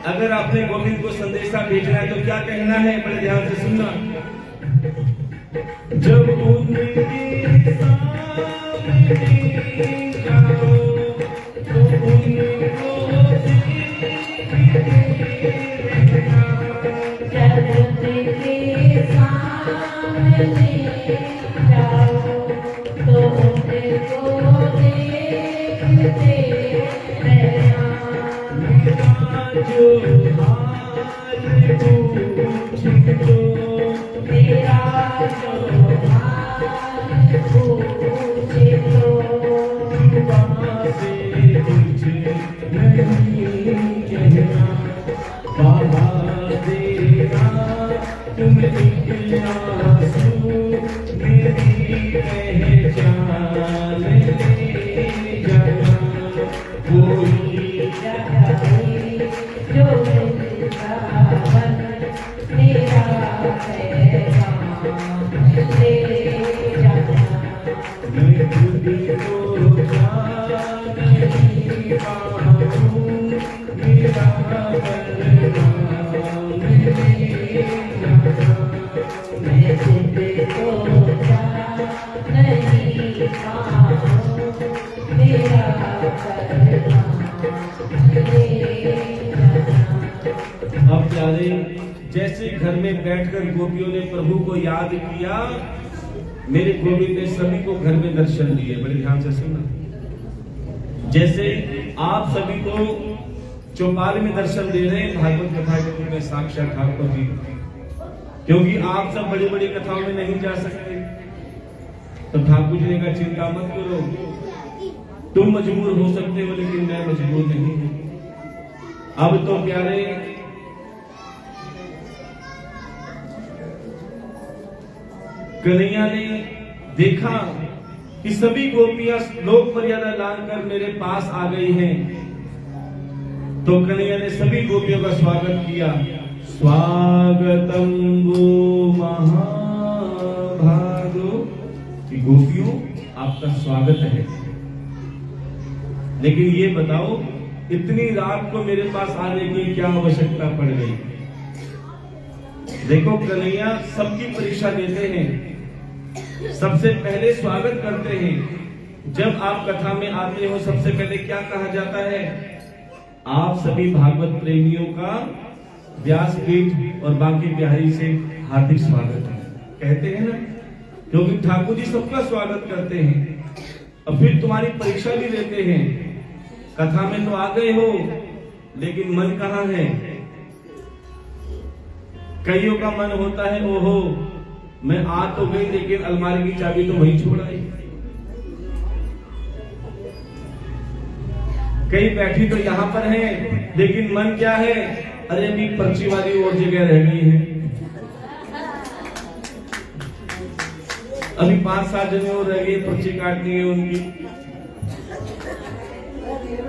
अगर आपने गोविंद को संदेशा भेजना है तो क्या कहना है, बड़े ध्यान से सुनना। जब उनके सामने जाओ तो उनको देखते रहना। जब उनके सामने जाओ तो उनको देखते रहना। मेरा जो हाल पूछो, मेरा जो हाल पूछे तो जुबां से कुछ नहीं कहना। बहा देना तुम एक आंसू, मेरी पहचान ले जाना। कोई जो वृंदावन मेरा पैगाम ले जाना। मैं खुद को जा नहीं पाऊं, मेरा परनाम ले जाना। मैं तुझको जा नहीं पाऊं, मेरा परनाम ले जाना। अब प्यारे, जैसे घर में बैठकर गोपियों ने प्रभु को याद किया, मेरे गोविंद ने सभी को घर में दर्शन दिए। बड़े ध्यान से सुनना। जैसे आप सभी को चौपाल में दर्शन दे रहे हैं भागवत कथा के रूप में साक्षात ठाकुर जी, क्योंकि आप सब बड़ी बड़ी कथाओं में नहीं जा सकते। तो ठाकुर जी ने कहा चिंता मत करो, तुम मजबूर हो सकते हो लेकिन मैं मजबूर नहीं हूं। अब तो प्यारे कन्हैया ने देखा कि सभी गोपियां लोक मर्यादा लाकर मेरे पास आ गई हैं, तो कन्हैया ने सभी गोपियों का स्वागत किया। स्वागतम वो महाभागो, कि गोपियों आपका स्वागत है। लेकिन ये बताओ इतनी रात को मेरे पास आने की क्या आवश्यकता पड़ गई। देखो कन्हैया सबकी परीक्षा लेते हैं, सबसे पहले स्वागत करते हैं। जब आप कथा में आते हो सबसे पहले क्या कहा जाता है, आप सभी भागवत प्रेमियों का व्यासपीठ और बांके बिहारी से हार्दिक स्वागत है, कहते हैं ना। क्योंकि ठाकुर जी सबका स्वागत करते हैं और फिर तुम्हारी परीक्षा भी लेते हैं। कथा में तो आ गए हो, लेकिन मन कहाँ है? कईयों का मन होता है, ओहो मैं आ तो गई, लेकिन अलमारी की चाबी तो वहीं छोड़ आई। कई बैठी तो यहाँ पर है, लेकिन मन क्या है? अरे अभी पर्ची वाली और जगह रह गई है, अभी 5-7 जने और रह गए, पर्ची काटनी है उनकी।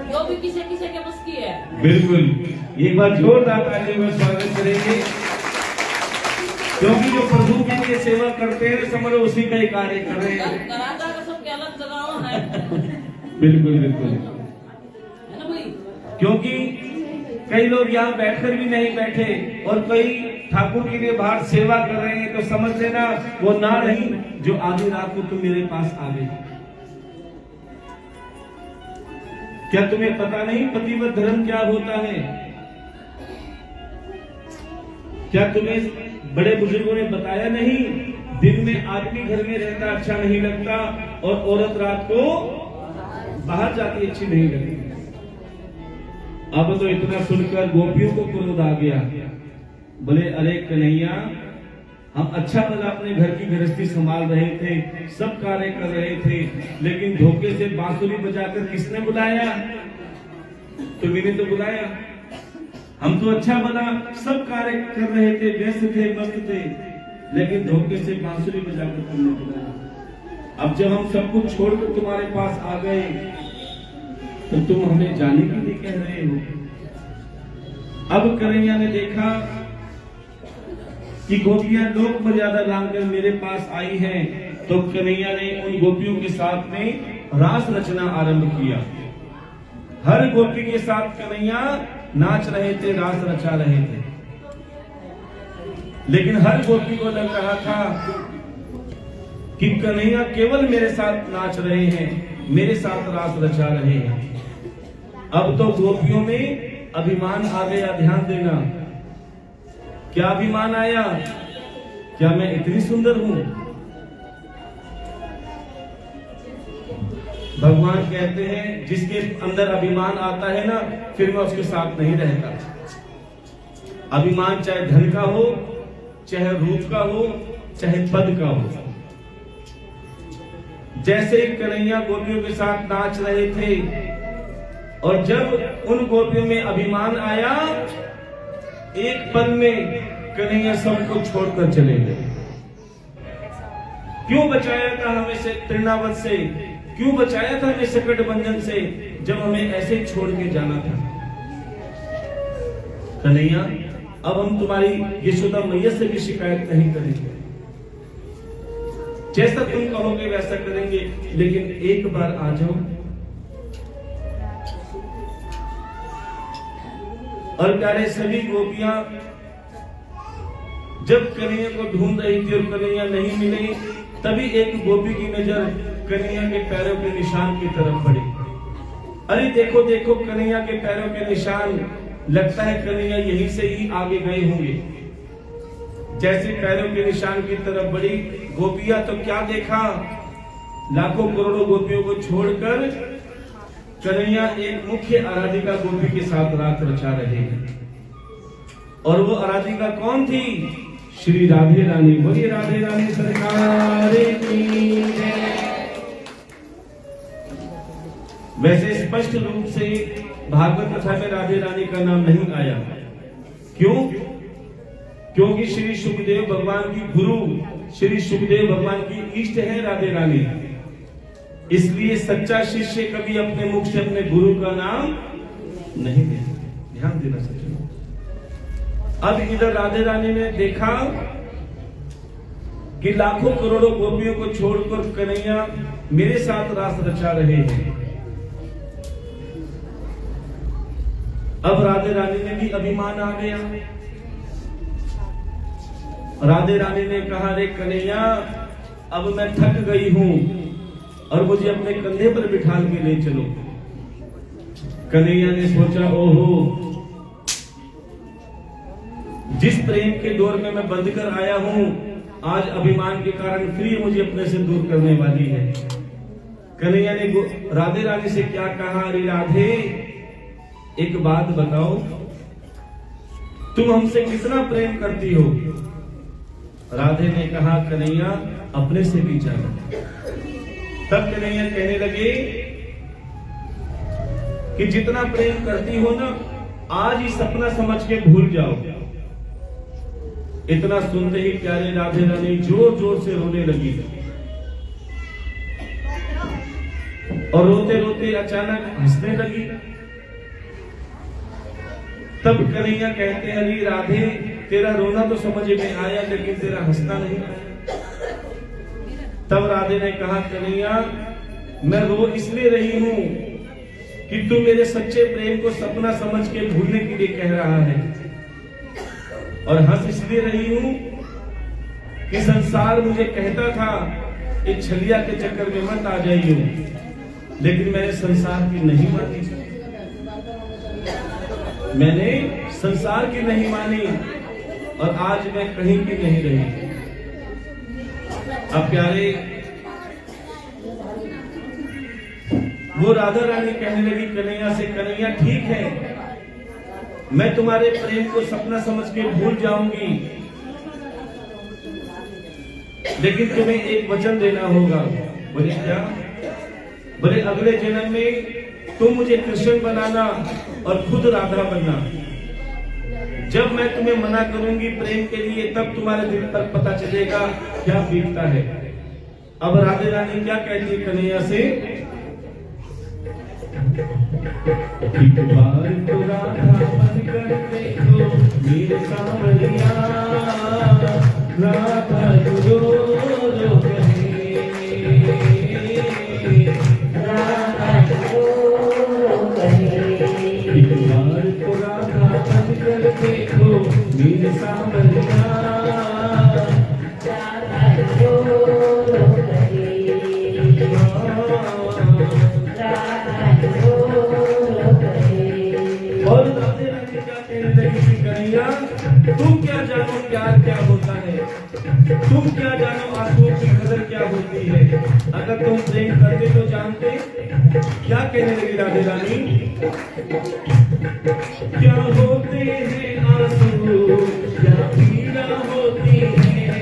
जो भी किसी किसी के बस की है। बिल्कुल, एक बार जोरदार ताली में स्वागत करेंगे, क्योंकि जो प्रभु के लिए सेवा करते हैं समझो उसी का ही कार्य कर रहे हैं। कराता का सबके अलग जगह है। बिल्कुल बिल्कुल, है ना भाई? क्योंकि कई लोग यहाँ बैठकर भी नहीं बैठे और कई ठाकुर के लिए बाहर सेवा कर रहे हैं, तो समझ लेना वो ना रही जो आधी रात को तुम मेरे पास आ गए। क्या तुम्हें पता नहीं पतिव्रत धर्म क्या होता है? क्या तुम्हें बड़े बुजुर्गों ने बताया नहीं? दिन में आदमी घर में रहता अच्छा नहीं लगता और औरत रात को बाहर जाती अच्छी नहीं लगती। अब तो इतना सुनकर गोपियों को क्रोध आ गया, बोले अरे कन्हैया, हम अच्छा भला अपने घर की गृहस्थी संभाल रहे थे, सब कार्य कर रहे थे, लेकिन धोखे से बांसुरी बजाकर किसने बुलाया? तुम्ही तो बुलाया। हम तो अच्छा भला सब कार्य कर रहे थे, व्यस्त थे, मस्त थे, लेकिन धोखे से बांसुरी बजाकर तुमने बुलाया। अब जब हम सब कुछ छोड़कर तुम्हारे पास आ गए, तो तुम हमें जाने के लिए कह रहे हो। अब कन्हैया ने देखा कि गोपियां लोक मर्यादा लांघकर मेरे पास आई हैं, तो कन्हैया ने उन गोपियों के साथ में रास रचना आरंभ किया। हर गोपी के साथ कन्हैया नाच रहे थे, रास रचा रहे थे, लेकिन हर गोपी को लग रहा था कि कन्हैया केवल मेरे साथ नाच रहे हैं, मेरे साथ रास रचा रहे हैं। अब तो गोपियों में अभिमान आ गया। ध्यान देना, क्या अभिमान आया? क्या मैं इतनी सुंदर हूं? भगवान कहते हैं जिसके अंदर अभिमान आता है ना, फिर मैं उसके साथ नहीं रहता। अभिमान चाहे धन का हो, चाहे रूप का हो, चाहे पद का हो। जैसे कन्हैया गोपियों के साथ नाच रहे थे, और जब उन गोपियों में अभिमान आया, एक पल में कन्हैया सबको छोड़कर चले गए। क्यों बचाया था हमें से तृणावत से? क्यों बचाया था हमें संकट बंधन से, जब हमें ऐसे छोड़ के जाना था? कन्हैया, अब हम तुम्हारी यशोदा मैया से भी शिकायत नहीं करेंगे, जैसा तुम कहोगे वैसा करेंगे, लेकिन एक बार आ जाओ। और प्यारे सभी गोपियां जब कन्हैया को ढूंढ रही थी और कन्हैया नहीं मिले, तभी एक गोपी की नजर कन्हैया के पैरों के निशान की तरफ पड़ी। अरे देखो देखो, कन्हैया के पैरों के निशान, लगता है कन्हैया यहीं से ही आगे गए होंगे। जैसे पैरों के निशान की तरफ बढ़ी गोपियां, तो क्या देखा? लाखों करोड़ों गोपियों को छोड़कर कन्हैया एक मुख्य आराधिका गोपी के साथ रात रचा रहे हैं। और वो आराधिका कौन थी? श्री राधे रानी। बोलिए राधे रानी सरकार की जय। वैसे स्पष्ट रूप से भागवत कथा में राधे रानी का नाम नहीं आया। क्यों? क्योंकि श्री सुखदेव भगवान की गुरु, श्री सुखदेव भगवान की इष्ट है राधे रानी। इसलिए सच्चा शिष्य कभी अपने मुख से अपने गुरु का नाम नहीं लेता। ध्यान देना सच्चा। अब इधर राधे रानी ने देखा कि लाखों करोड़ों गोपियों को छोड़कर कन्हैया मेरे साथ रास रचा रहे हैं। अब राधे रानी ने भी अभिमान आ गया। राधे रानी ने कहा, रे कन्हैया, अब मैं थक गई हूं और मुझे अपने कंधे पर बिठाल के ले चलो। कन्हैया ने सोचा, ओहो, जिस प्रेम के डोर में मैं बंध कर आया हूं, आज अभिमान के कारण फिर ये मुझे अपने से दूर करने वाली है। कन्हैया ने राधे रानी से क्या कहा, अरे राधे एक बात बताओ, तुम हमसे कितना प्रेम करती हो? राधे ने कहा, कन्हैया अपने से भी ज्यादा। तब कन्हैया कहने लगे कि जितना प्रेम करती हो ना, आज ही सपना समझ के भूल जाओ। इतना सुनते ही प्यारे राधे रानी जोर जोर से रोने लगी और रोते रोते अचानक हंसने लगी। तब कन्हैया कहते हैं, अरे राधे तेरा रोना तो समझ में आया, लेकिन तेरा हंसना नहीं आया। तब राधे ने कहा, कन्हैया मैं रो इसलिए रही हूं कि तू मेरे सच्चे प्रेम को सपना समझ के भूलने के लिए कह रहा है, और हंस इसलिए रही हूं कि संसार मुझे कहता था कि छलिया के चक्कर में मत आ जाइयो, लेकिन मैंने संसार की नहीं मानी। मैंने संसार की नहीं मानी और आज मैं कहीं की नहीं रही। अब प्यारे वो राधा रानी कहने लगी कन्हैया से, कन्हैया ठीक है, मैं तुम्हारे प्रेम को सपना समझ के भूल जाऊंगी, लेकिन तुम्हें एक वचन देना होगा। बोले क्या? बोले अगले जन्म में तुम मुझे कृष्ण बनाना और खुद राधा बनना। जब मैं तुम्हें मना करूंगी प्रेम के लिए, तब तुम्हारे दिल पर पता चलेगा क्या बीतता है। अब राधे रानी क्या कहती है कन्हैया से, एक बार तो राधा बन कर देखो मेरे सांवरिया, राधा रो रो कहे, राधा रो रो कहे। एक बार तो राधा बन कर देखो मेरे सांवरिया, राधा रो रो कहे, राधा रो रो कहे। और राधे रानी क्या कहने लगी कि कन्हैया तुम क्या जानो प्यार क्या होता है, तुम क्या जानो आंसुओं की कदर क्या होती है। अगर तुम प्रेम करते तो जानते। क्या कहने लगी राधे रानी, क्या होते हैं आंसू, क्या पीड़ा होती है,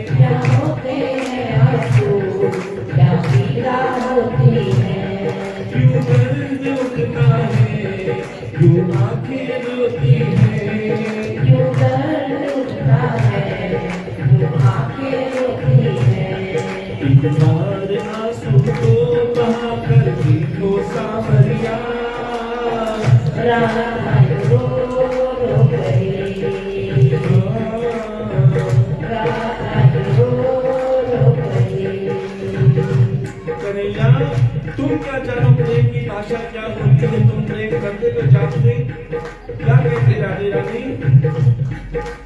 क्या होते हैं आंसू, क्या पीड़ा होती है। क्यों दर्द उठता है, क्यों आंखें रोती है, क्यों दर्द उठता है, क्यों आंखें रोती है। एक बार आंसू को बहा कर देखो सांवरिया, राधा रो रो कहे, राधा रो रो कहे। कन्हैया तुम क्या जानो प्रेम की भाषा क्या होती है, तुम प्रेम करते तो जानते। क्या कहते राधे रानी,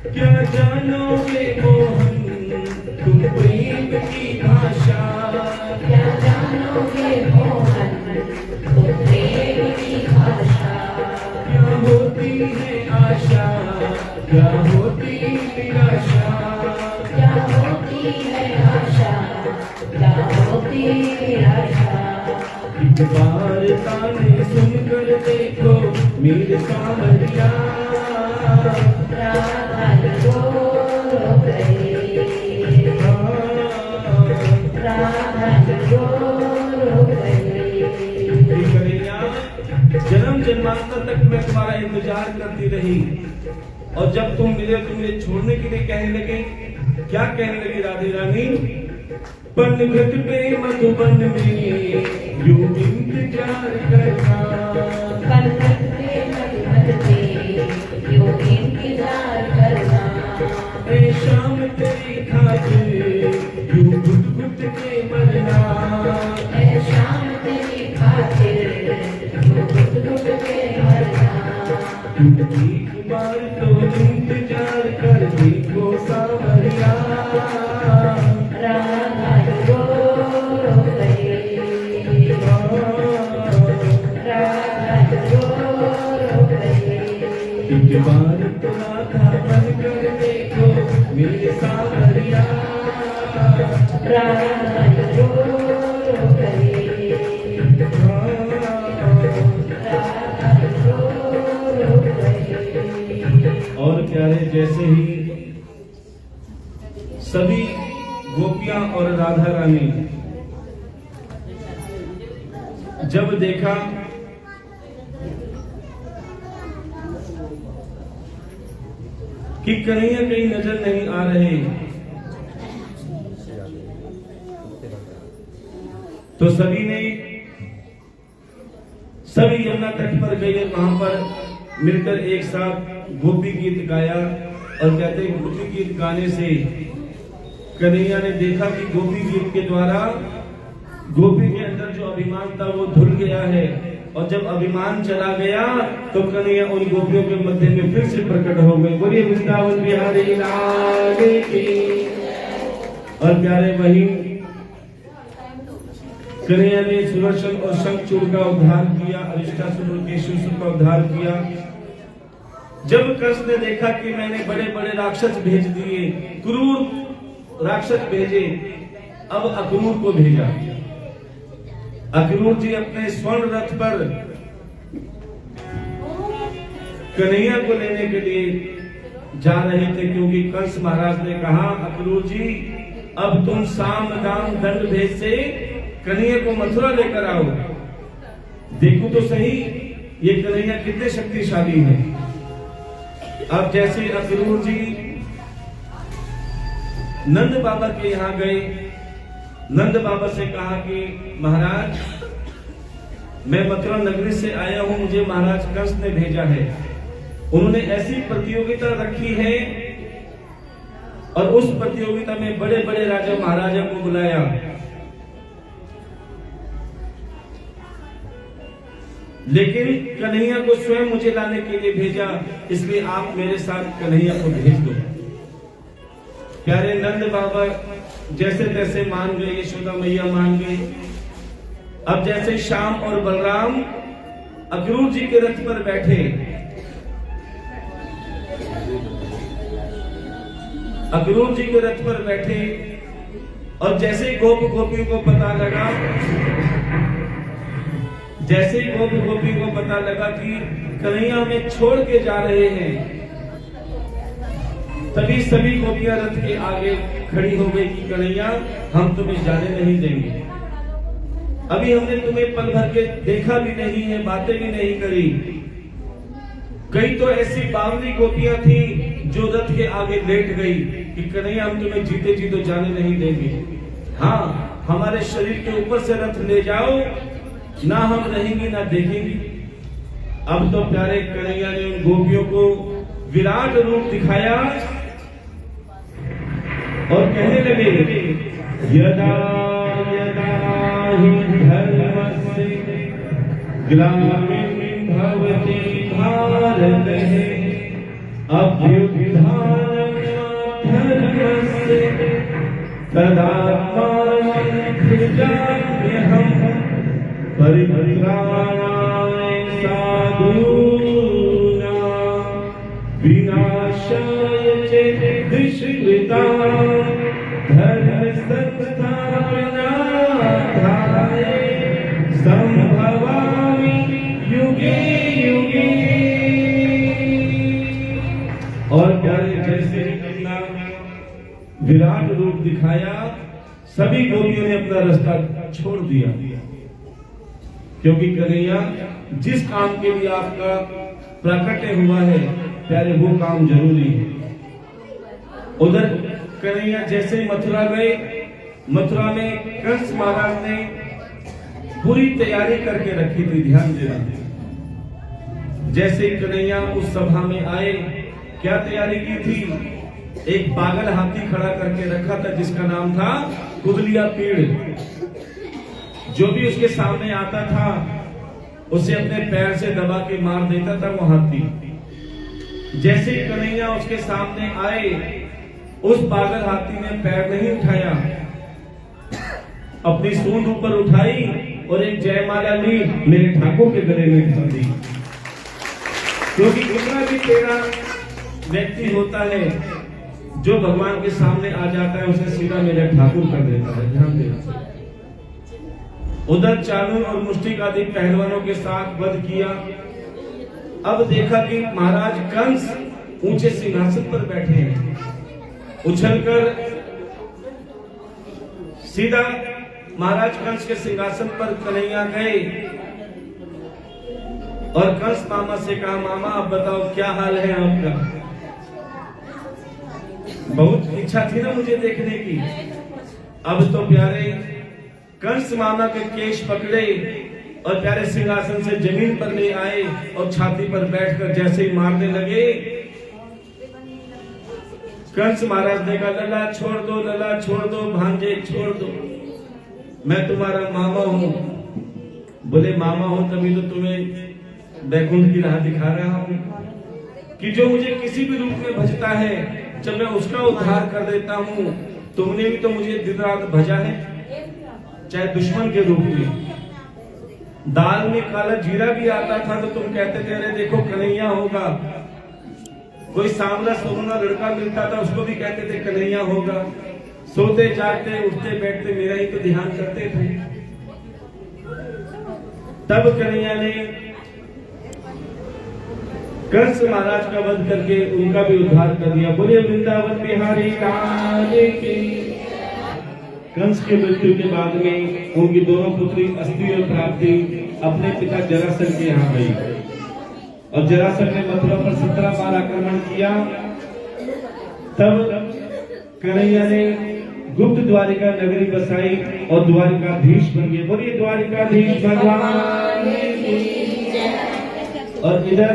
क्या जानोगे मोहन तुम प्रेम की भाषा, क्या जानोगे मोहन तुम प्रेम की भाषा। क्या होती है आशा, क्या होती निराशा, क्या होती है आशा, क्या होती निराशा। एक बार ताने सुनकर देखो मेरे सांवरिया, राधा रो रो कहे, राधा रो रो कहे। कन्हैया जन्म जन्मांतर तक मैं तुम्हारा इंतजार करती रही, और जब तुम मिले तो मुझे छोड़ने के लिए कहने लगे। क्या कहने लगी राधे रानी, पनघट पे मधुबन में यूं इंतजार करना, पलक पे मधुबन पे यूं इंतजार करना। ए शाम तेरी खातिर यूं घुट घुट के मरना, ऐ शाम तेरी खातिर यूं घुट घुट के मरना। एक बार तो इंतजार कर देखो सांवरिया, राधा रो रो कहे, राधा राधा रानी जब देखा कि कन्हैया कहीं नजर नहीं आ रहे, तो सभी यमुना तट पर गए, वहां पर मिलकर एक साथ गोपी गीत गाया। और कहते हैं गोपी गीत गाने से कन्हैया ने देखा कि गोपी गीत के द्वारा गोपी के अंदर जो अभिमान था वो धुल गया है, और जब अभिमान चला गया तो कन्हैया उन गोपियों के मध्य में फिर से प्रकट हो गए। बोलिए वृंदावन बिहारी लाल की। और प्यारे वही कन्हैया ने सुदर्शन और शंखचूड़ का उद्धार किया, अरिष्टासुर और केशुसुर का उद्धार किया। जब कृष्ण ने देखा कि मैंने बड़े बड़े राक्षस भेज दिए, क्रूर राक्षस भेजे, अब अक्रूर को भेजा। अक्रूर जी अपने स्वर्ण रथ पर कन्हैया को लेने के लिए जा रहे थे, क्योंकि कंस महाराज ने कहा अक्रूर जी अब तुम साम दाम दंड भेद से कन्हैया को मथुरा लेकर आओ। देखो तो सही ये कन्हैया कितने शक्तिशाली है। अब जैसे अक्रूर जी नंद बाबा के यहाँ गए, नंद बाबा से कहा कि महाराज मैं मथुरा नगरी से आया हूं, मुझे महाराज कंस ने भेजा है। उन्होंने ऐसी प्रतियोगिता रखी है और उस प्रतियोगिता में बड़े बड़े राजा महाराजा को बुलाया। लेकिन कन्हैया को स्वयं मुझे लाने के लिए भेजा, इसलिए आप मेरे साथ कन्हैया को भेज दो। प्यारे नंद बाबा जैसे तैसे मान गए, यशोदा मैया मान गई। अब जैसे श्याम और बलराम अक्रूर जी के रथ पर बैठे, अक्रूर जी के रथ पर बैठे, और जैसे ही गोपियों को पता लगा, जैसे ही गोपी को पता लगा कि कन्हैया हमें छोड़ के जा रहे हैं, तभी सभी गोपियां रथ के आगे खड़ी हो गई कि कन्हैया हम तुम्हें जाने नहीं देंगे। अभी हमने तुम्हें पल भर के देखा भी नहीं है, बातें भी नहीं करी। कई तो ऐसी बावली गोपियां थी जो रथ के आगे लेट गई कि कन्हैया हम तुम्हें जीते जी तो जाने नहीं देंगे। हाँ, हमारे शरीर के ऊपर से रथ ले जाओ, ना हम रहेंगे ना देखेंगे। अब तो प्यारे कन्हैया ने उन गोपियों को विराट रूप दिखाया और कहने लगे यदा यदा हि धर्मस्य ग्लानिर्भवति भारतः अभ्युत्थानं धर्मस्य तदात्मानं सृजाम्यहम् परित्राणाय साधूनां विनाशाय च दुष्कृतां धर्म संस्थापनार्थाय संभवामि युगे युगे। और प्यारे जैसे अपना विराट रूप दिखाया, सभी गोपियों ने अपना रास्ता छोड़ दिया, क्योंकि कन्हैया जिस काम के लिए आपका प्रकट हुआ है प्यारे वो काम जरूरी है। उधर कन्हैया जैसे ही मथुरा गए, मथुरा में कंस महाराज ने पूरी तैयारी करके रखी थी, ध्यान देना। जैसे ही कन्हैया उस सभा में आए, क्या तैयारी की थी? एक पागल हाथी खड़ा करके रखा था जिसका नाम था कुबलिया पीड़। जो भी उसके सामने आता था उसे अपने पैर से दबा के मार देता था वो हाथी। जैसे ही कन्हैया उसके सामने आए, उस पागल हाथी ने पैर नहीं उठाया, अपनी सूंड ऊपर उठाई और एक जयमाला ली, मेरे ठाकुर के गले में डाल दी। क्योंकि कितना भी तेरा व्यक्ति होता है जो भगवान के सामने आ जाता है उसे सीधा मेरे ठाकुर कर देता है, ध्यान देना। उधर चालू और मुष्टिक आदि पहलवानों के साथ वध किया। अब देखा कि महाराज कंस ऊंचे सिंहासन पर बैठे हैं, उछलकर सीधा महाराज कंस के सिंहासन पर कन्हैया गए और कंस मामा से कहा, मामा अब बताओ क्या हाल है आपका। बहुत इच्छा थी ना मुझे देखने की। अब तो प्यारे कंस मामा के केश पकड़े और प्यारे सिंहासन से जमीन पर ले आए और छाती पर बैठकर जैसे ही मारने लगे, कंस महाराज ने कहा, लला छोड़ दो, लला छोड़ दो, भांजे छोड़ दो, मैं तुम्हारा मामा हूं। बोले मामा हो तभी तो तुम्हें बैकुंठ की राह दिखा रहा हूं कि जो मुझे किसी भी रूप में भजता है जब मैं उसका उद्धार कर देता हूं। तुमने भी तो मुझे दिन रात भजा है, चाहे दुश्मन के रूप में। दाल में काला जीरा भी आता था तो तुम कहते थे अरे देखो कन्हैया होगा। कोई सांवला सोना लड़का मिलता था उसको भी कहते थे कन्हैया होगा। सोते जागते उठते बैठते मेरा ही तो ध्यान करते थे। तब कन्हैया ने कंस महाराज का वध करके उनका भी उद्धार कर दिया। बोले वृंदावन बिहारी लाल की। कंस के मृत्यु के बाद में उनकी दोनों पुत्री अस्थि और प्राप्ति अपने पिता जरासंध के यहाँ गई और जरासंध ने मथुरा पर 17 बार आक्रमण किया। तब कन्हैया ने गुप्त द्वारिका नगरी बसाई और द्वारिकाधीश बन गए। बोलिए द्वारिकाधीश भगवान की। और इधर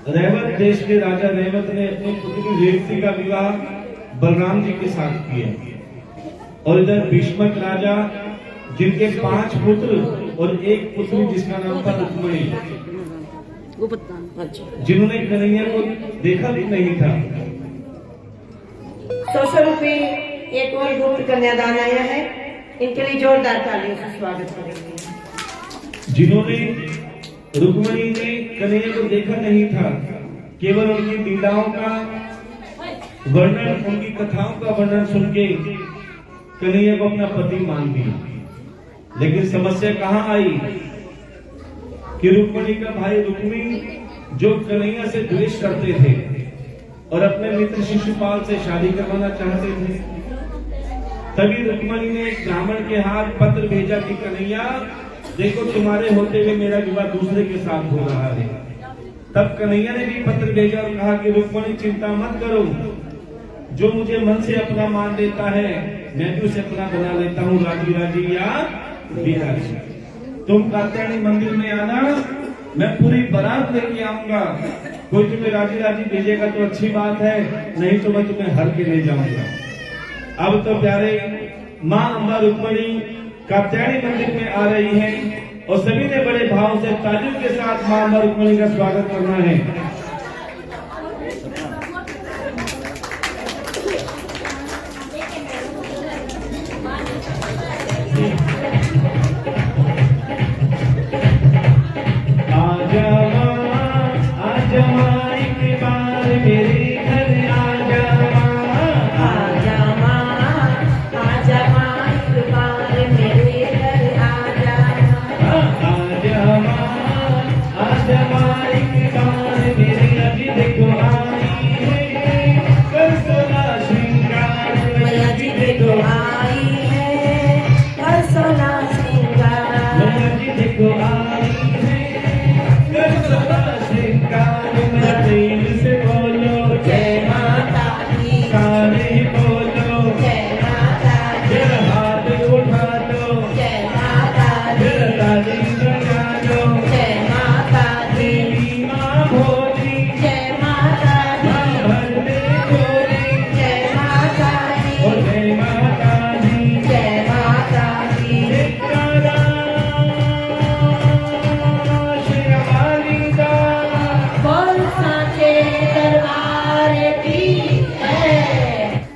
रेवत देश के राजा रेवत ने अपनी पुत्री रेवती का विवाह बलराम जी के साथ किया। और इधर भीष्मक राजा जिनके 5 पुत्र और 1 पुत्री जिसका नाम था रुक्मिणी, जिन्होंने कन्हैया को देखा भी नहीं था। स्वरूपी एक और गुप्त कन्यादान आया है, इनके लिए जोरदार तालियों से स्वागत करेंगे। जिन्होंने रुक्मिणी ने कन्हैया को देखा नहीं था, केवल उनकी लीलाओं का वर्णन, उनकी कथाओं का वर्णन सुन के कन्हैया को अपना पति मान लिया। लेकिन समस्या कहाँ आई कि रुक्मिणी का भाई रुक्मी जो कन्हैया से द्वेष करते थे और अपने मित्र शिशुपाल से शादी करवाना चाहते थे, तभी रुक्मिणी ने एक ब्राह्मण के हाथ पत्र भेजा कि कन्हैया देखो तुम्हारे होते हुए मेरा विवाह दूसरे के साथ हो रहा है। तब कन्हैया ने भी पत्र भेजा और कहा कि रुक्मिणी चिंता मत करो, जो मुझे मन से अपना मान लेता है मैं भी उसे अपना बना लेता हूँ, राजी राजी या बिराजी। तुम कात्यायनी मंदिर में आना, मैं पूरी बारात लेके आऊंगा। कोई तुम्हें राजी राजी भेजेगा तो अच्छी बात है, नहीं तो मैं तुम्हें हर के ले जाऊंगा। अब तो प्यारे माँ अम्बा रुक्मिणी कात्यायनी मंदिर में आ रही हैं और सभी ने बड़े भाव से तालियों के साथ माँ अम्बा रुक्मिणी का स्वागत करना है।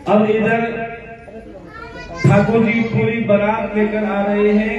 अब इधर ठाकुर जी पूरी बारात लेकर आ रहे हैं।